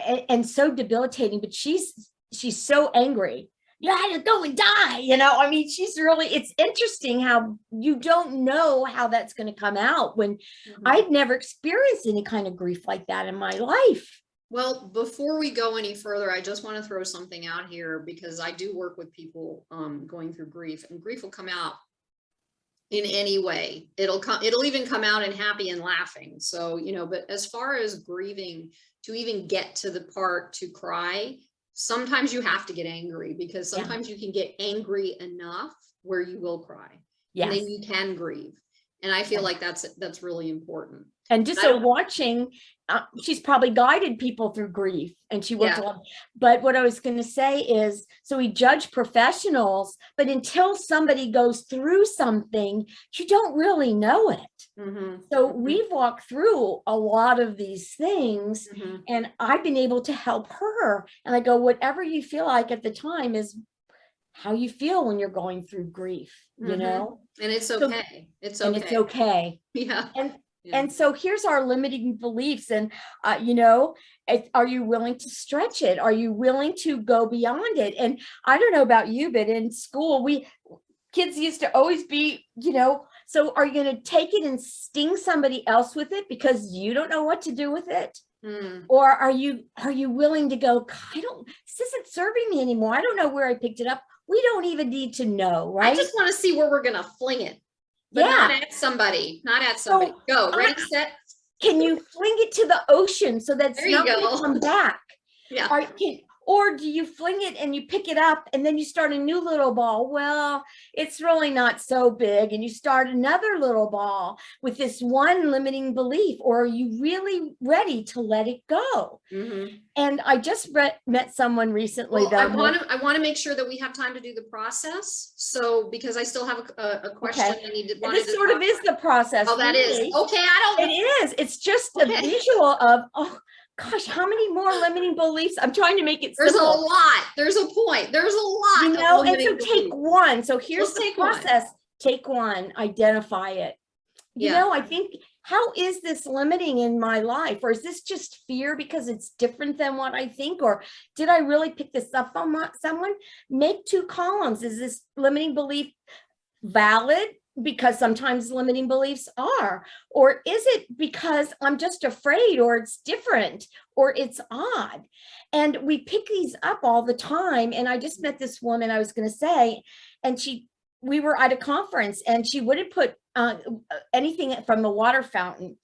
debilitating. But she's so angry. You had to go and die, you know. I mean, it's interesting how you don't know how that's going to come out when I'd never experienced any kind of grief like that in my life. Well, before we go any further, I just want to throw something out here, because I do work with people going through grief, and grief will come out in any way. It'll even come out in happy and laughing. So, you know, but as far as grieving, to even get to the part to cry, sometimes you have to get angry, because Yeah. sometimes you can get angry enough where you will cry, and Yes. then you can grieve. And I feel Yeah. like that's really important. And just I so don't- watching, she's probably guided people through grief, and she worked Yeah. a lot. But what I was going to say is, so we judge professionals, but until somebody goes through something, you don't really know it. So we've walked through a lot of these things, and I've been able to help her. And I go, whatever you feel like at the time is how you feel when you're going through grief, you know? And it's So- okay. It's and okay. it's okay. Yeah. And so here's our limiting beliefs. And, you know, are you willing to stretch it? Are you willing to go beyond it? And I don't know about you, but in school, kids used to always be, you know, so are you going to take it and sting somebody else with it because you don't know what to do with it? Or are you willing to go, this isn't serving me anymore. I don't know where I picked it up. We don't even need to know, right? I just want to see where we're going to fling it. But not at somebody, not at somebody. Go, ready, set. Can you fling it to the ocean so that's not going to come back? Yeah. Or do you fling it and you pick it up and then you start a new little ball? Well, it's really not so big, and you start another little ball with this one limiting belief. Or are you really ready to let it go? And I just met someone recently. Well, I want to make sure that we have time to do the process. So, because I still have a question I need to. This sort of is the process. Oh, that is okay. I don't. It is. It's just a visual of, oh gosh, how many more limiting beliefs? I'm trying to make it simple. There's a lot. There's a point. There's a lot. You know, and so take one. So here's the process. Take one, identify it. You know, I think, how is this limiting in my life? Or is this just fear because it's different than what I think? Or did I really pick this up from someone? Make 2 columns. Is this limiting belief valid? Because sometimes limiting beliefs are, or is it because I'm just afraid, or it's different, or it's odd? And we pick these up all the time. And I just met this woman, I was going to say, and we were at a conference, and she wouldn't put anything from the water fountain.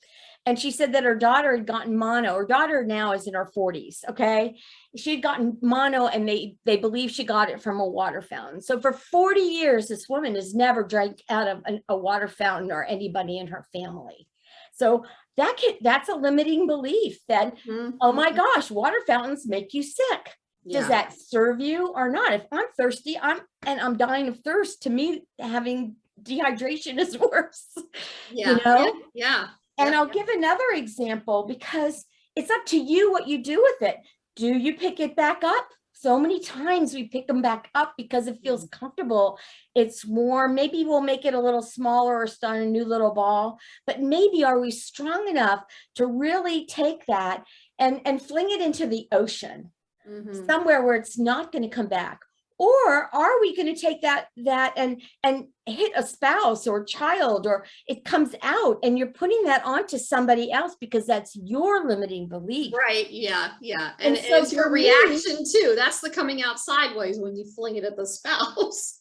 And she said that her daughter had gotten mono. Her daughter now is in her 40s. Okay. She had gotten mono, and they believe she got it from a water fountain. So for 40 years, this woman has never drank out of a water fountain or anybody in her family. So that's a limiting belief that, oh my gosh, water fountains make you sick. Does that serve you or not? If I'm thirsty, I'm dying of thirst, to me, having dehydration is worse. You know? And I'll give another example, because it's up to you what you do with it. Do you pick it back up? So many times we pick them back up because it feels comfortable. It's warm. Maybe we'll make it a little smaller or start a new little ball. But maybe are we strong enough to really take that and fling it into the ocean, somewhere where it's not going to come back? Or are we going to take that and hit a spouse or child, or it comes out and you're putting that onto somebody else because that's your limiting belief? Right. Yeah. And so it's your reaction too. That's the coming out sideways when you fling it at the spouse.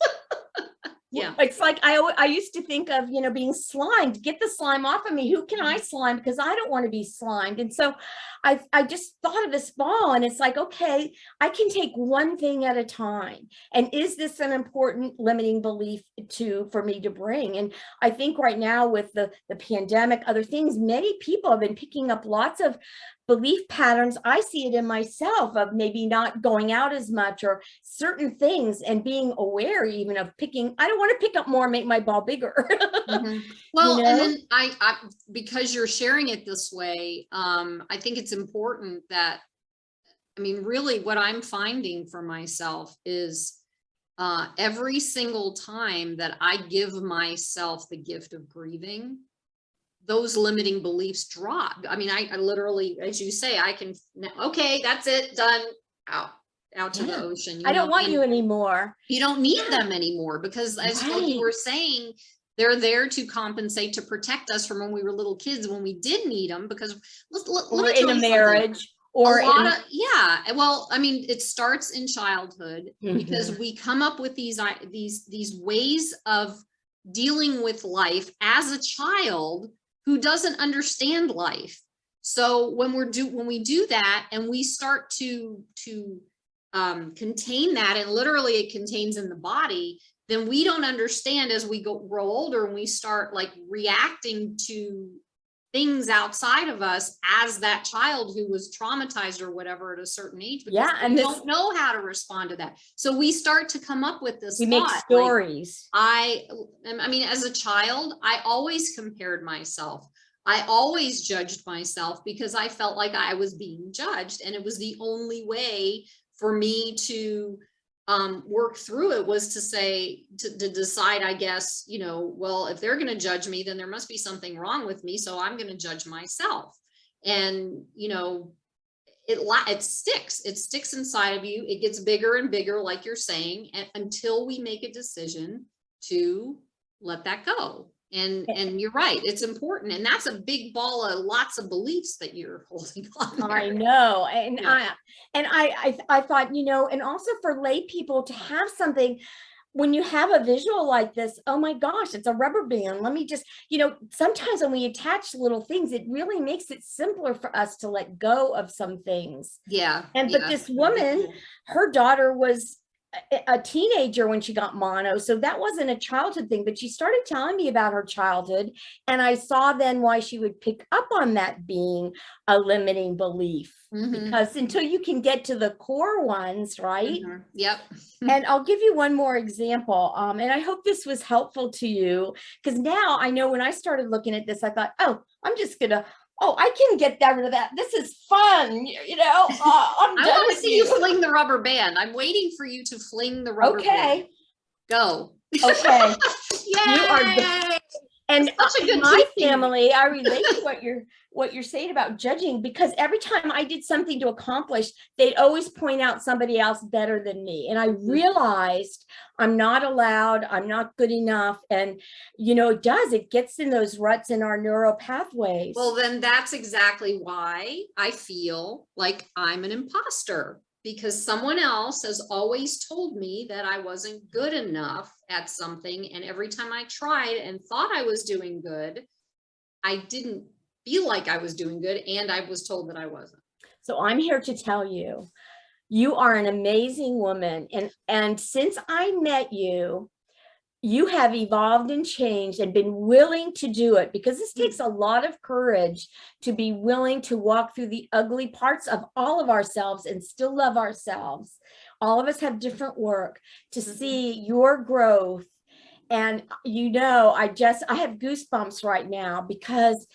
Yeah. It's like I used to think of, you know, being slimed. Get the slime off of me. Who can I slime? Because I don't want to be slimed. And so I just thought of this ball, and it's like, okay, I can take one thing at a time. And is this an important limiting belief for me to bring? And I think right now with the pandemic, other things, many people have been picking up lots of belief patterns. I see it in myself, of maybe not going out as much, or certain things, and being aware even of picking. I don't want to pick up more and make my ball bigger. Well, you know? And then I because you're sharing it this way, I think it's important that, I mean, really what I'm finding for myself is every single time that I give myself the gift of grieving, those limiting beliefs drop. I mean, I literally, as you say, I can, okay, that's it, done, out to the ocean. I don't want you anymore. You don't need them anymore, because as what you were saying, they're there to compensate, to protect us from when we were little kids, when we did need them, because or in a marriage, or well, I mean, it starts in childhood, because we come up with these ways of dealing with life as a child who doesn't understand life. So when we do that, and we start to contain that, and literally it contains in the body, then we don't understand as we grow older and we start like reacting to things outside of us as that child who was traumatized or whatever at a certain age, because Yeah, and we this, don't know how to respond to that. So we start to come up with this we make thought, stories. like, I mean, as a child, I always compared myself. I always judged myself because I felt like I was being judged, and it was the only way for me to work through it, was to say, to decide, I guess, you know, well, if they're going to judge me, then there must be something wrong with me. So I'm going to judge myself. And, you know, it sticks inside of you. It gets bigger and bigger, like you're saying, until we make a decision to let that go. And you're right, it's important. And that's a big ball of lots of beliefs that you're holding on there. I know. And Yeah. I thought, you know, and also for lay people to have something, when you have a visual like this, oh my gosh, it's a rubber band. Let me just, you know, sometimes when we attach little things, it really makes it simpler for us to let go of some things. Yeah. And but this woman, her daughter was a teenager when she got mono, so that wasn't a childhood thing, but she started telling me about her childhood, and I saw then why she would pick up on that being a limiting belief. Because until you can get to the core ones, right? Yep. And I'll give you one more example, and I hope this was helpful to you, because now I know when I started looking at this, I thought, oh, I'm just gonna, oh, I can get rid of that. This is fun, you know. I'm I done want to with see you fling the rubber band. I'm waiting for you to fling the rubber band. Go. Okay. Yay! You are, and Such a good my teaching. family, I relate to what you're saying about judging, because every time I did something to accomplish, they'd always point out somebody else better than me. And I realized I'm not allowed, I'm not good enough. And, you know, it gets in those ruts in our neural pathways. Well, then that's exactly why I feel like I'm an imposter, because someone else has always told me that I wasn't good enough at something. And every time I tried and thought I was doing good, I didn't feel like I was doing good, and I was told that I wasn't. So I'm here to tell you, you are an amazing woman. And since I met you, you have evolved and changed and been willing to do it, because this takes a lot of courage to be willing to walk through the ugly parts of all of ourselves and still love ourselves. All of us have different work to see your growth. And, you know, I have goosebumps right now, because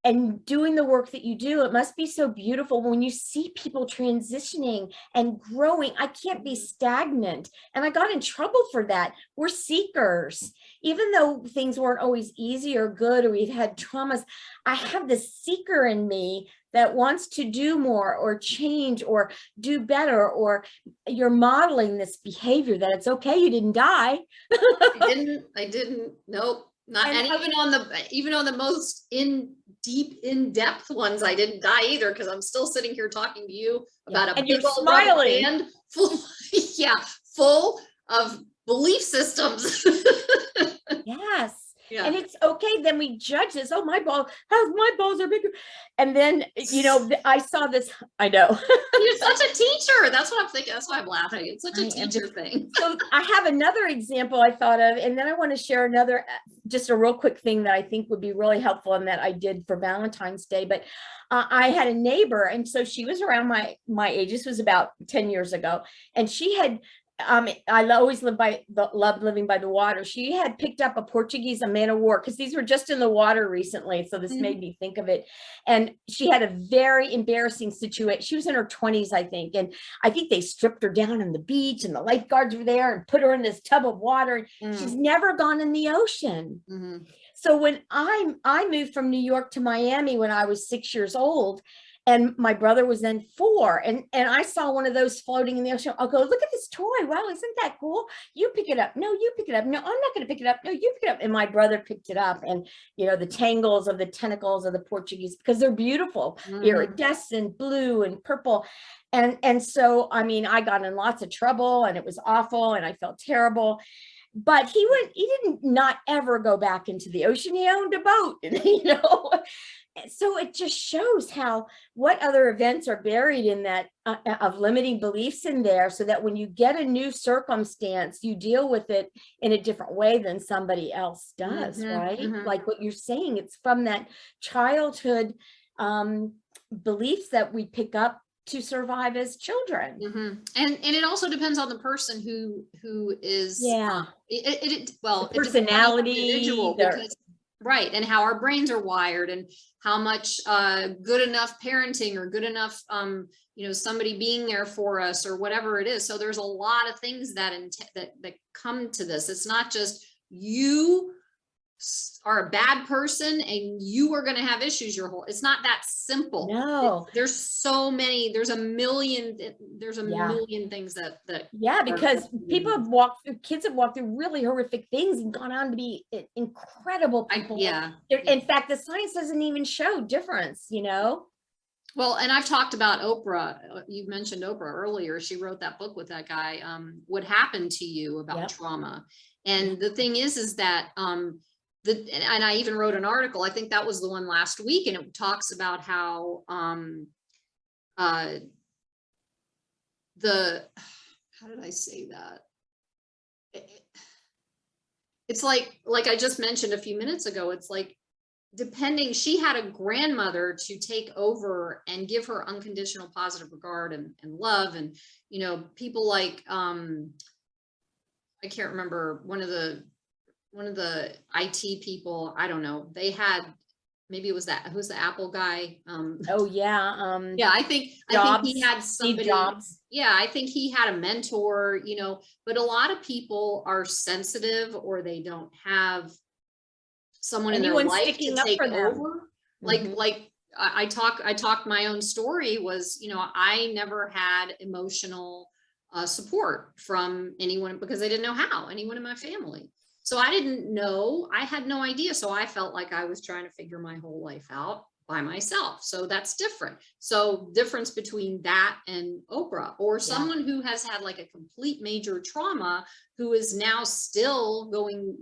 and doing the work that you do, it must be so beautiful when you see people transitioning and growing. I can't be stagnant. And I got in trouble for that. We're seekers. Even though things weren't always easy or good, or we've had traumas, I have this seeker in me that wants to do more or change or do better. Or you're modeling this behavior that it's okay, you didn't die. I didn't, nope. Not, and even on the most in-depth ones, I didn't die either, because I'm still sitting here talking to you about a big old rubber band full, full of belief systems. Yes. Yeah. And it's okay. Then we judge this. Oh, my balls are bigger. And then, you know, I saw this. I know. You're such a teacher. That's what I'm thinking. That's why I'm laughing. It's such a teacher thing. So I have another example I thought of, and then I want to share another, just a real quick thing that I think would be really helpful, and that I did for Valentine's Day. But I had a neighbor, and so she was around my age. This was about 10 years ago, and she had, I always loved living by the water. She had picked up a man of war, because these were just in the water recently. So this made me think of it. And she had a very embarrassing situation. She was in her 20s, I think. And I think they stripped her down on the beach, and the lifeguards were there and put her in this tub of water. She's never gone in the ocean. So when I moved from New York to Miami when I was 6 years old, and my brother was then 4, and I saw one of those floating in the ocean. I'll go, look at this toy. Wow, isn't that cool? You pick it up. No, you pick it up. No, I'm not going to pick it up. No, you pick it up. And my brother picked it up. And, you know, the tangles of the tentacles of the Portuguese, because they're beautiful, iridescent blue and purple. And so, I mean, I got in lots of trouble, and it was awful, and I felt terrible. but he didn't not ever go back into the ocean. He owned a boat, and so it just shows what other events are buried in that of limiting beliefs in there, so that when you get a new circumstance, you deal with it in a different way than somebody else does, right? Like what you're saying, it's from that childhood beliefs that we pick up to survive as children. And it also depends on the person who is, well, the personality, because, right, and how our brains are wired, and how much good enough parenting, or good enough somebody being there for us, or whatever it is. So there's a lot of things that come to this. It's not just you are a bad person and you are going to have issues it's not that simple. No, there's so many, there's a million things that because kids have walked through really horrific things and gone on to be incredible people. In fact, the science doesn't even show difference, Well, and I've talked about Oprah. You mentioned Oprah earlier. She wrote that book with that guy, What Happened to You, about trauma. And the thing is that and I even wrote an article, I think that was the one last week, and it talks about how how did I say that? It's like I just mentioned a few minutes ago, it's like, she had a grandmother to take over and give her unconditional positive regard and love. And, people like, I can't remember, one of the IT people, I don't know, they had, maybe it was who's the Apple guy? I think he had somebody, Jobs. Yeah, I think he had a mentor, but a lot of people are sensitive, or they don't have someone in their life to take over. Like I talked my own story was, I never had emotional support from anyone, because I didn't know how, anyone in my family. So I didn't know, I had no idea. So I felt like I was trying to figure my whole life out by myself. So that's different. So difference between that and Oprah, or someone who has had like a complete major trauma, who is now still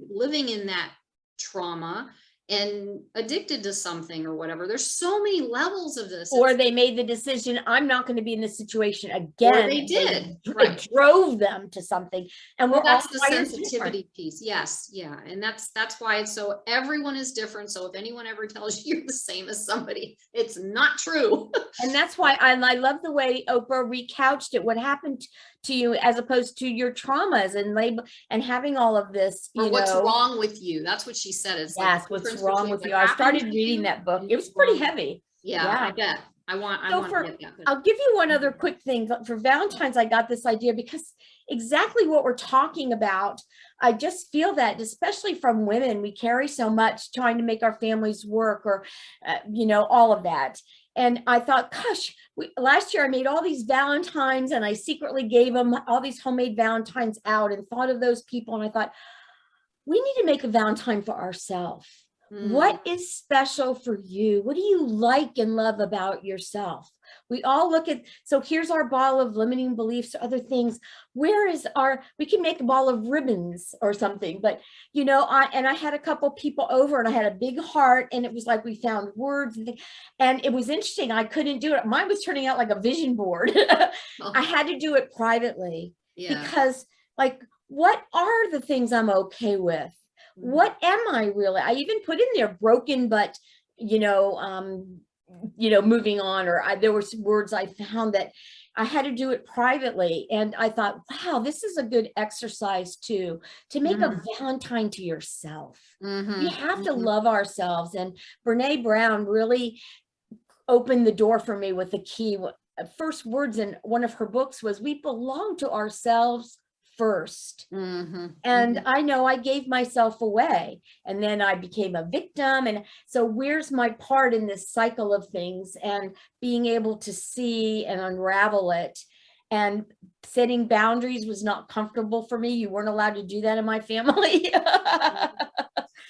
living in that trauma and addicted to something or whatever. There's so many levels of this. Or they made the decision, I'm not going to be in this situation again. Or they did. Right. Drove them to something. And that's the sensitivity piece. Yes. Yeah. And that's why it's so, everyone is different. So if anyone ever tells you you're the same as somebody, it's not true. And that's why I love the way Oprah recouched it. What happened to you, as opposed to your traumas and label and having all of this, what's wrong with you. That's what she said. It's what's wrong with you. I started reading that book. It was pretty heavy. Yeah, I bet. I want to get that. I'll give you one other quick thing. For Valentine's, I got this idea because exactly what we're talking about. I just feel that, especially from women, we carry so much trying to make our families work, or, all of that. And I thought, gosh, last year I made all these Valentines, and I secretly gave them all these homemade Valentines out, and thought of those people. And I thought, we need to make a Valentine for ourselves. What is special for you? What do you like and love about yourself? We all look at, so here's our ball of limiting beliefs, other things. Where is we can make a ball of ribbons or something, but I had a couple people over, and I had a big heart, and it was like we found words, and it was interesting. I couldn't do it. Mine was turning out like a vision board. I had to do it privately because, like, what are the things I'm okay with? What am I really? I even put in there broken, but, moving on, or there were some words I found that I had to do it privately. And I thought, wow, this is a good exercise too, to make a Valentine to yourself. We have to love ourselves. And Brene Brown really opened the door for me with the key first words in one of her books was, we belong to ourselves first. And I know I gave myself away, and then I became a victim. And so where's my part in this cycle of things, and being able to see and unravel it. And setting boundaries was not comfortable for me. You weren't allowed to do that in my family.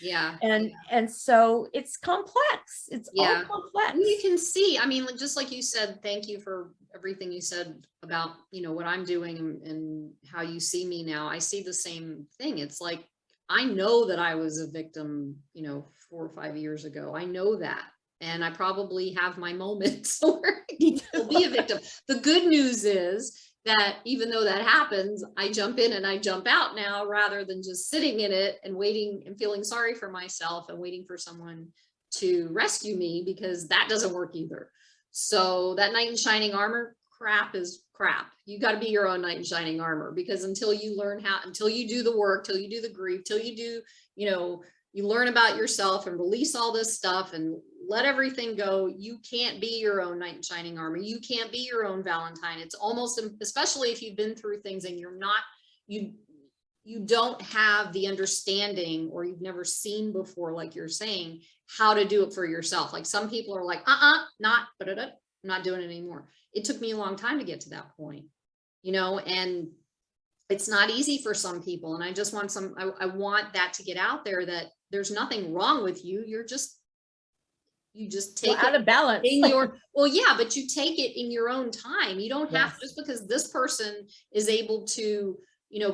Yeah. And so it's complex. It's all Yeah. complex. You can see, I mean, just like you said, thank you for everything you said about, what I'm doing and how you see me now. I see the same thing. It's like, I know that I was a victim, 4 or 5 years ago. I know that. And I probably have my moments where I can still be a victim. The good news is that even though that happens, I jump in and I jump out now, rather than just sitting in it and waiting and feeling sorry for myself and waiting for someone to rescue me, because that doesn't work either. So that knight in shining armor crap is crap. You got to be your own knight in shining armor, because until you learn how, until you do the work, till you do the grief, till you do, you learn about yourself and release all this stuff and let everything go, you can't be your own knight in shining armor. You can't be your own Valentine. It's almost, especially if you've been through things and you're not, you don't have the understanding, or you've never seen before, like you're saying, how to do it for yourself. Like some people are like, not, I'm not doing it anymore. It took me a long time to get to that point, and it's not easy for some people. And I just want I want that to get out there, that there's nothing wrong with you. You just take out it of balance in your, well, yeah, but you take it in your own time. You don't have, Yes. just because this person is able to,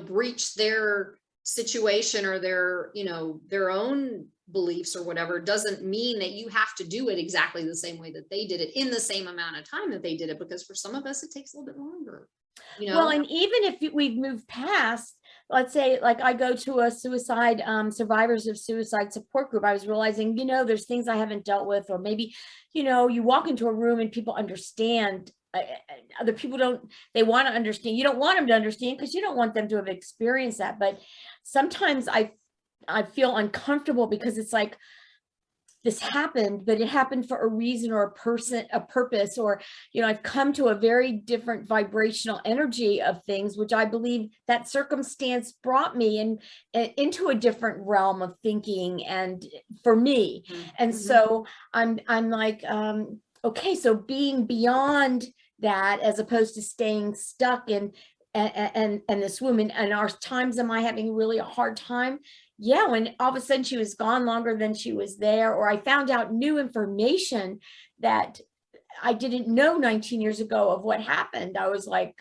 breach their situation or their own beliefs or whatever, doesn't mean that you have to do it exactly the same way that they did it in the same amount of time that they did it, because for some of us it takes a little bit longer. Well, and even if we've moved past, let's say, like I go to a suicide, survivors of suicide support group, I was realizing, there's things I haven't dealt with, or maybe, you walk into a room and people understand. Other people don't, they want to understand. You don't want them to understand because you don't want them to have experienced that. But sometimes I feel uncomfortable, because it's like, this happened, but it happened for a reason or a purpose, or, I've come to a very different vibrational energy of things, which I believe that circumstance brought me into a different realm of thinking, and for me. Mm-hmm. And so I'm like, okay, so being beyond that, as opposed to staying stuck in, and this woman, and our times, am I having really a hard time? Yeah, when all of a sudden she was gone longer than she was there, or I found out new information that I didn't know 19 years ago of what happened. I was like,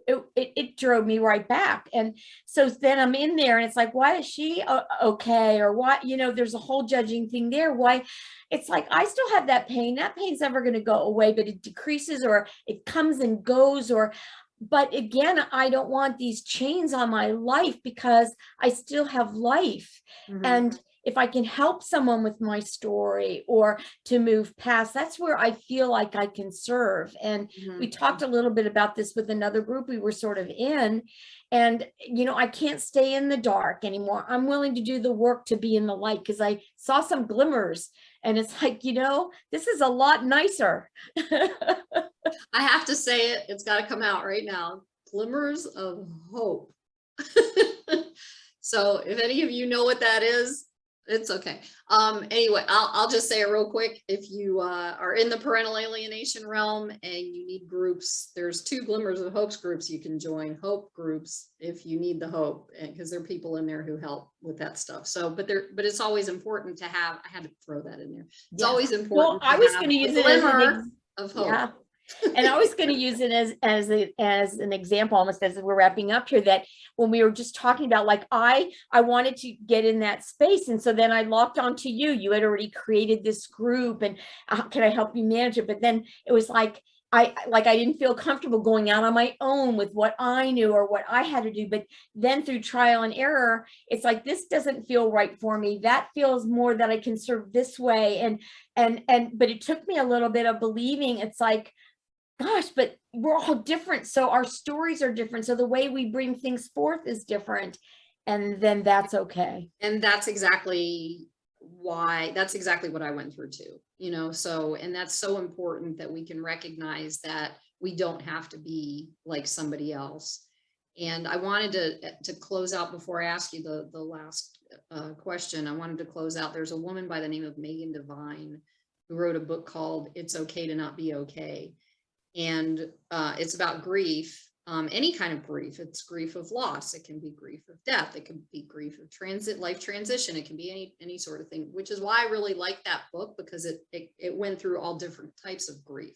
it drove me right back. And so then I'm in there and it's like, why is she okay? Or why, there's a whole judging thing there. Why? It's like, I still have that pain. That pain's never going to go away, but it decreases, or it comes and goes, but again, I don't want these chains on my life, because I still have life. And if I can help someone with my story, or to move past, that's where I feel like I can serve. And we talked a little bit about this with another group we were sort of in, and, I can't stay in the dark anymore. I'm willing to do the work to be in the light, because I saw some glimmers, and it's like, this is a lot nicer. I have to say it, it's got to come out right now. Glimmers of hope. So if any of you know what that is, it's okay. Anyway, I'll just say it real quick. If you are in the parental alienation realm and you need groups, there's 2 Glimmers of Hopes groups you can join. Hope groups, if you need the hope, because there are people in there who help with that stuff. So, but it's always important to have. I had to throw that in there. It's always important. Well, I was going to use it as of hope. Yeah. And I was going to use it as an example, almost as we're wrapping up here, that when we were just talking about, like, I wanted to get in that space. And so then I locked onto you. You had already created this group, and can I help you manage it? But then it was like, I didn't feel comfortable going out on my own with what I knew or what I had to do. But then through trial and error, it's like, this doesn't feel right for me. That feels more that I can serve this way. But it took me a little bit of believing. It's like, gosh, but we're all different. So our stories are different. So the way we bring things forth is different. And then that's okay. And that's exactly what I went through too, so, and that's so important, that we can recognize that we don't have to be like somebody else. And I wanted to close out, before I ask you the last question, I wanted to close out. There's a woman by the name of Megan Devine who wrote a book called It's Okay to Not Be Okay. And it's about grief. any kind of grief. It's grief of loss. It can be grief of death. It can be grief of life transition. It can be any sort of thing, which is why I really like that book, because it went through all different types of grief.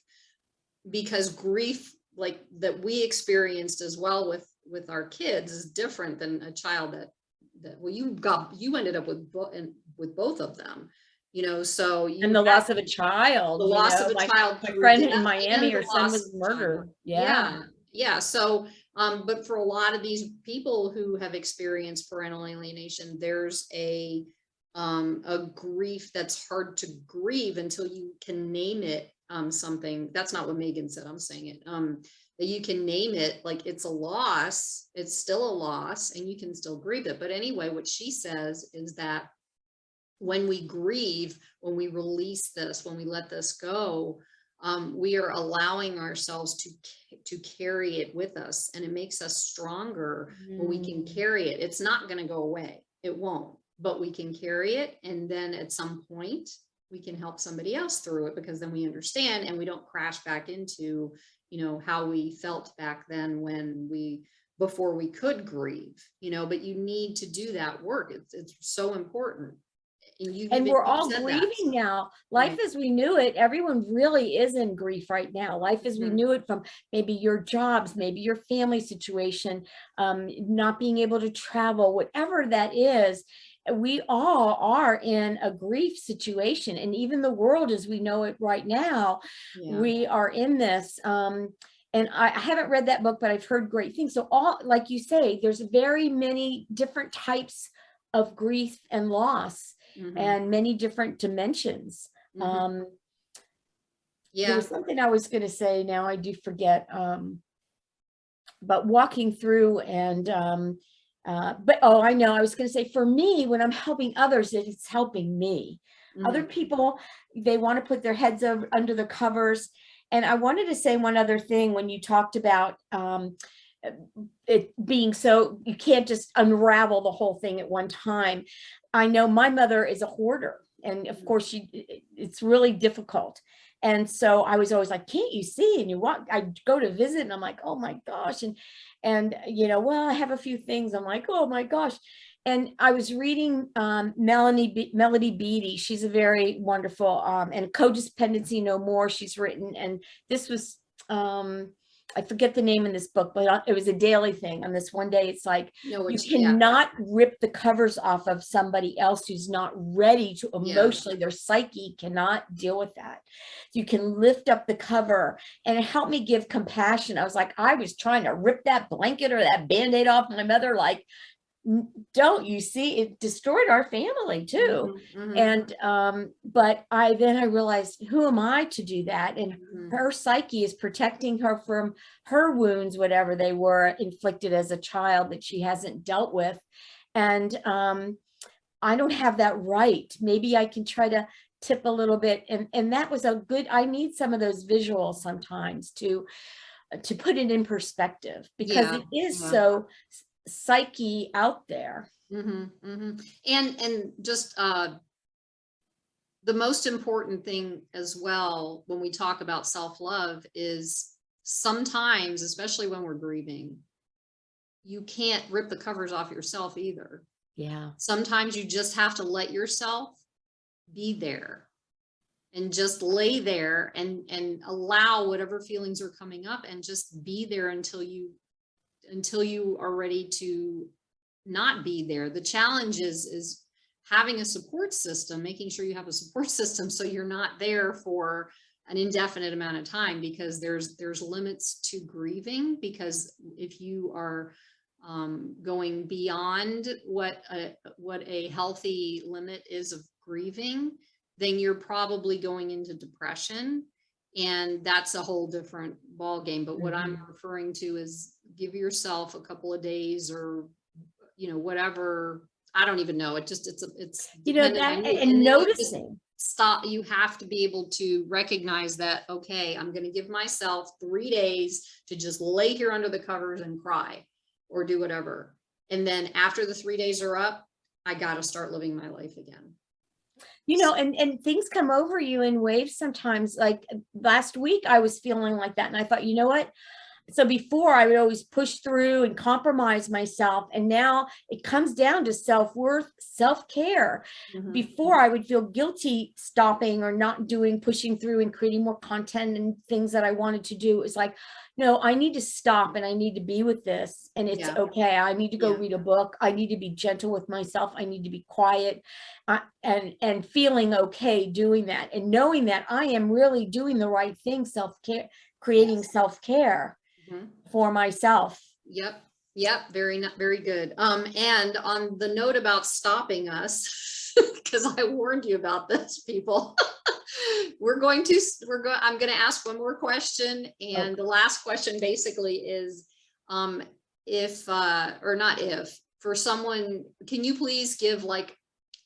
Because grief like that we experienced as well with our kids is different than a child that well, you ended up with both of them, so And the loss of a child, the loss of a child, my through friend death in Miami, and the her son loss was of a child. murdered. Yeah. Yeah. So, but for a lot of these people who have experienced parental alienation, there's a grief that's hard to grieve until you can name it, something. That's not what Megan said. I'm saying it. That you can name it, like it's a loss. It's still a loss, and you can still grieve it. But anyway, what she says is that when we grieve, when we release this, when we let this go, we are allowing ourselves to carry it with us, and it makes us stronger when we can carry it. It's not going to go away. It won't, but we can carry it. And then at some point we can help somebody else through it, because then we understand and we don't crash back into, how we felt back then before we could grieve, but you need to do that work. It's so important. And we're all grieving now. Life as we knew it, everyone really is in grief right now. Life as we knew it, from maybe your jobs, maybe your family situation, not being able to travel, whatever that is, we all are in a grief situation. And even the world as we know it right now, we are in this. And I haven't read that book, but I've heard great things. So all, like you say, there's very many different types of grief and loss. And many different dimensions. There was something I was going to say, now I do forget, but walking through and, but I know, I was going to say, for me, when I'm helping others, it's helping me. Other people, they want to put their heads under the covers. And I wanted to say one other thing when you talked about it being so, you can't just unravel the whole thing at one time. I know my mother is a hoarder, and of course it's really difficult. And so I was always like, can't you see? And I go to visit and I'm like, oh my gosh. And well, I have a few things. I'm like, oh my gosh. And I was reading Melody Beattie. She's a very wonderful, and Codependency No More she's written. And this was, I forget the name in this book, but it was a daily thing. On this one day, it's like, you cannot rip the covers off of somebody else who's not ready to emotionally, their psyche cannot deal with that. You can lift up the cover, and it helped me give compassion. I was like, I was trying to rip that blanket or that Band-Aid off my mother, like, don't you see, it destroyed our family too. And but I realized, who am I to do that? And her psyche is protecting her from her wounds, whatever they were inflicted as a child that she hasn't dealt with. And I don't have that right. Maybe I can try to tip a little bit. And that was a good, I need some of those visuals sometimes to put it in perspective, because it is so psyche out there. And just the most important thing as well when we talk about self-love is, sometimes, especially when we're grieving, you can't rip the covers off yourself either. Sometimes you just have to let yourself be there and just lay there and allow whatever feelings are coming up, and just be there until you are ready to not be there. The challenge is having a support system, making sure you have a support system so you're not there for an indefinite amount of time, because there's limits to grieving. Because if you are going beyond what a healthy limit is of grieving, then you're probably going into depression. And that's a whole different ball game. But what I'm referring to is, give yourself a couple of days, or, whatever. I don't even know. It's that, and noticing. Stop. You have to be able to recognize that, okay, I'm going to give myself 3 days to just lay here under the covers and cry, or do whatever. And then after the 3 days are up, I got to start living my life again. And things come over you in waves sometimes. Like last week, I was feeling like that. And I thought, you know what? So before I would always push through and compromise myself. And now it comes down to self-worth, self-care. Mhm. Before I would feel guilty stopping or not doing, pushing through and creating more content and things that I wanted to do. It's like, no, I need to stop and I need to be with this. And it's Yeah. okay. I need to go Yeah. read a book. I need to be gentle with myself. I need to be quiet, and feeling okay doing that and knowing that I am really doing the right thing, self-care, creating Yes. self-care Mhm. for myself. Yep. Yep. Very good. And on the note about stopping us, because I warned you about this, people, I'm going to ask one more question. And the last question basically is, if, or not if, for someone, can you please give like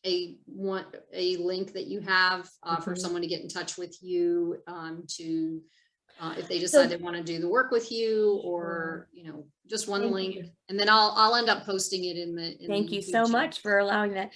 a link that you have for Mhm. someone to get in touch with you, to if they So decide they want to do the work with you, or just one thank link, you. and then I'll end up posting it in the Thank you YouTube so channel. much for allowing that.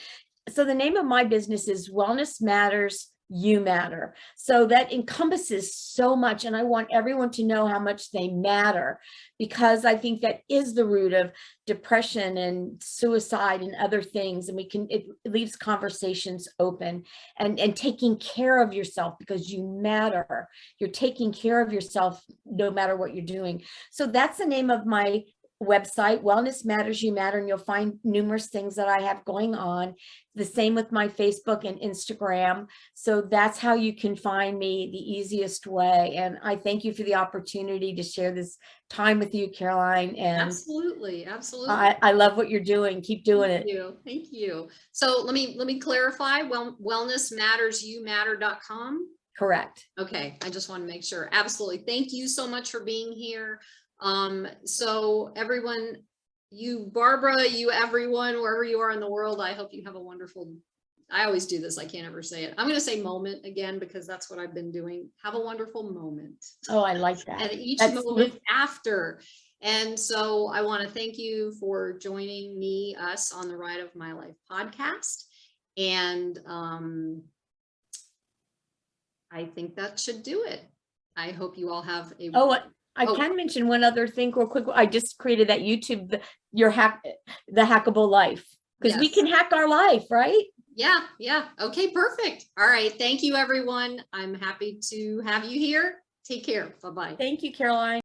So the name of my business is Wellness Matters, You Matter. So that encompasses so much. And I want everyone to know how much they matter, because I think that is the root of depression and suicide and other things. And it leaves conversations open, and taking care of yourself, because you matter. You're taking care of yourself no matter what you're doing. So that's the name of my website, Wellness Matters, You Matter, and you'll find numerous things that I have going on. The same with my Facebook and Instagram. So that's how you can find me the easiest way. And I thank you for the opportunity to share this time with you, Caroline. And Absolutely. I love what you're doing. Keep doing it. Thank you. So let me clarify. Wellnessmattersyoumatter.com. Correct. Okay, I just want to make sure. Absolutely. Thank you so much for being here. So everyone, you, Barbara, you, everyone, wherever you are in the world, I hope you have a wonderful, I always do this, I can't ever say it. I'm going to say moment again, because that's what I've been doing. Have a wonderful moment. Oh, I like that. And each moment after. And so I want to thank you for joining us on the Ride of My Life podcast. And I think that should do it. I hope you all have a I can mention one other thing real quick. I just created that YouTube, the hackable life, because we can hack our life, right? Yeah. Okay, perfect. All right. Thank you, everyone. I'm happy to have you here. Take care. Bye-bye. Thank you, Caroline.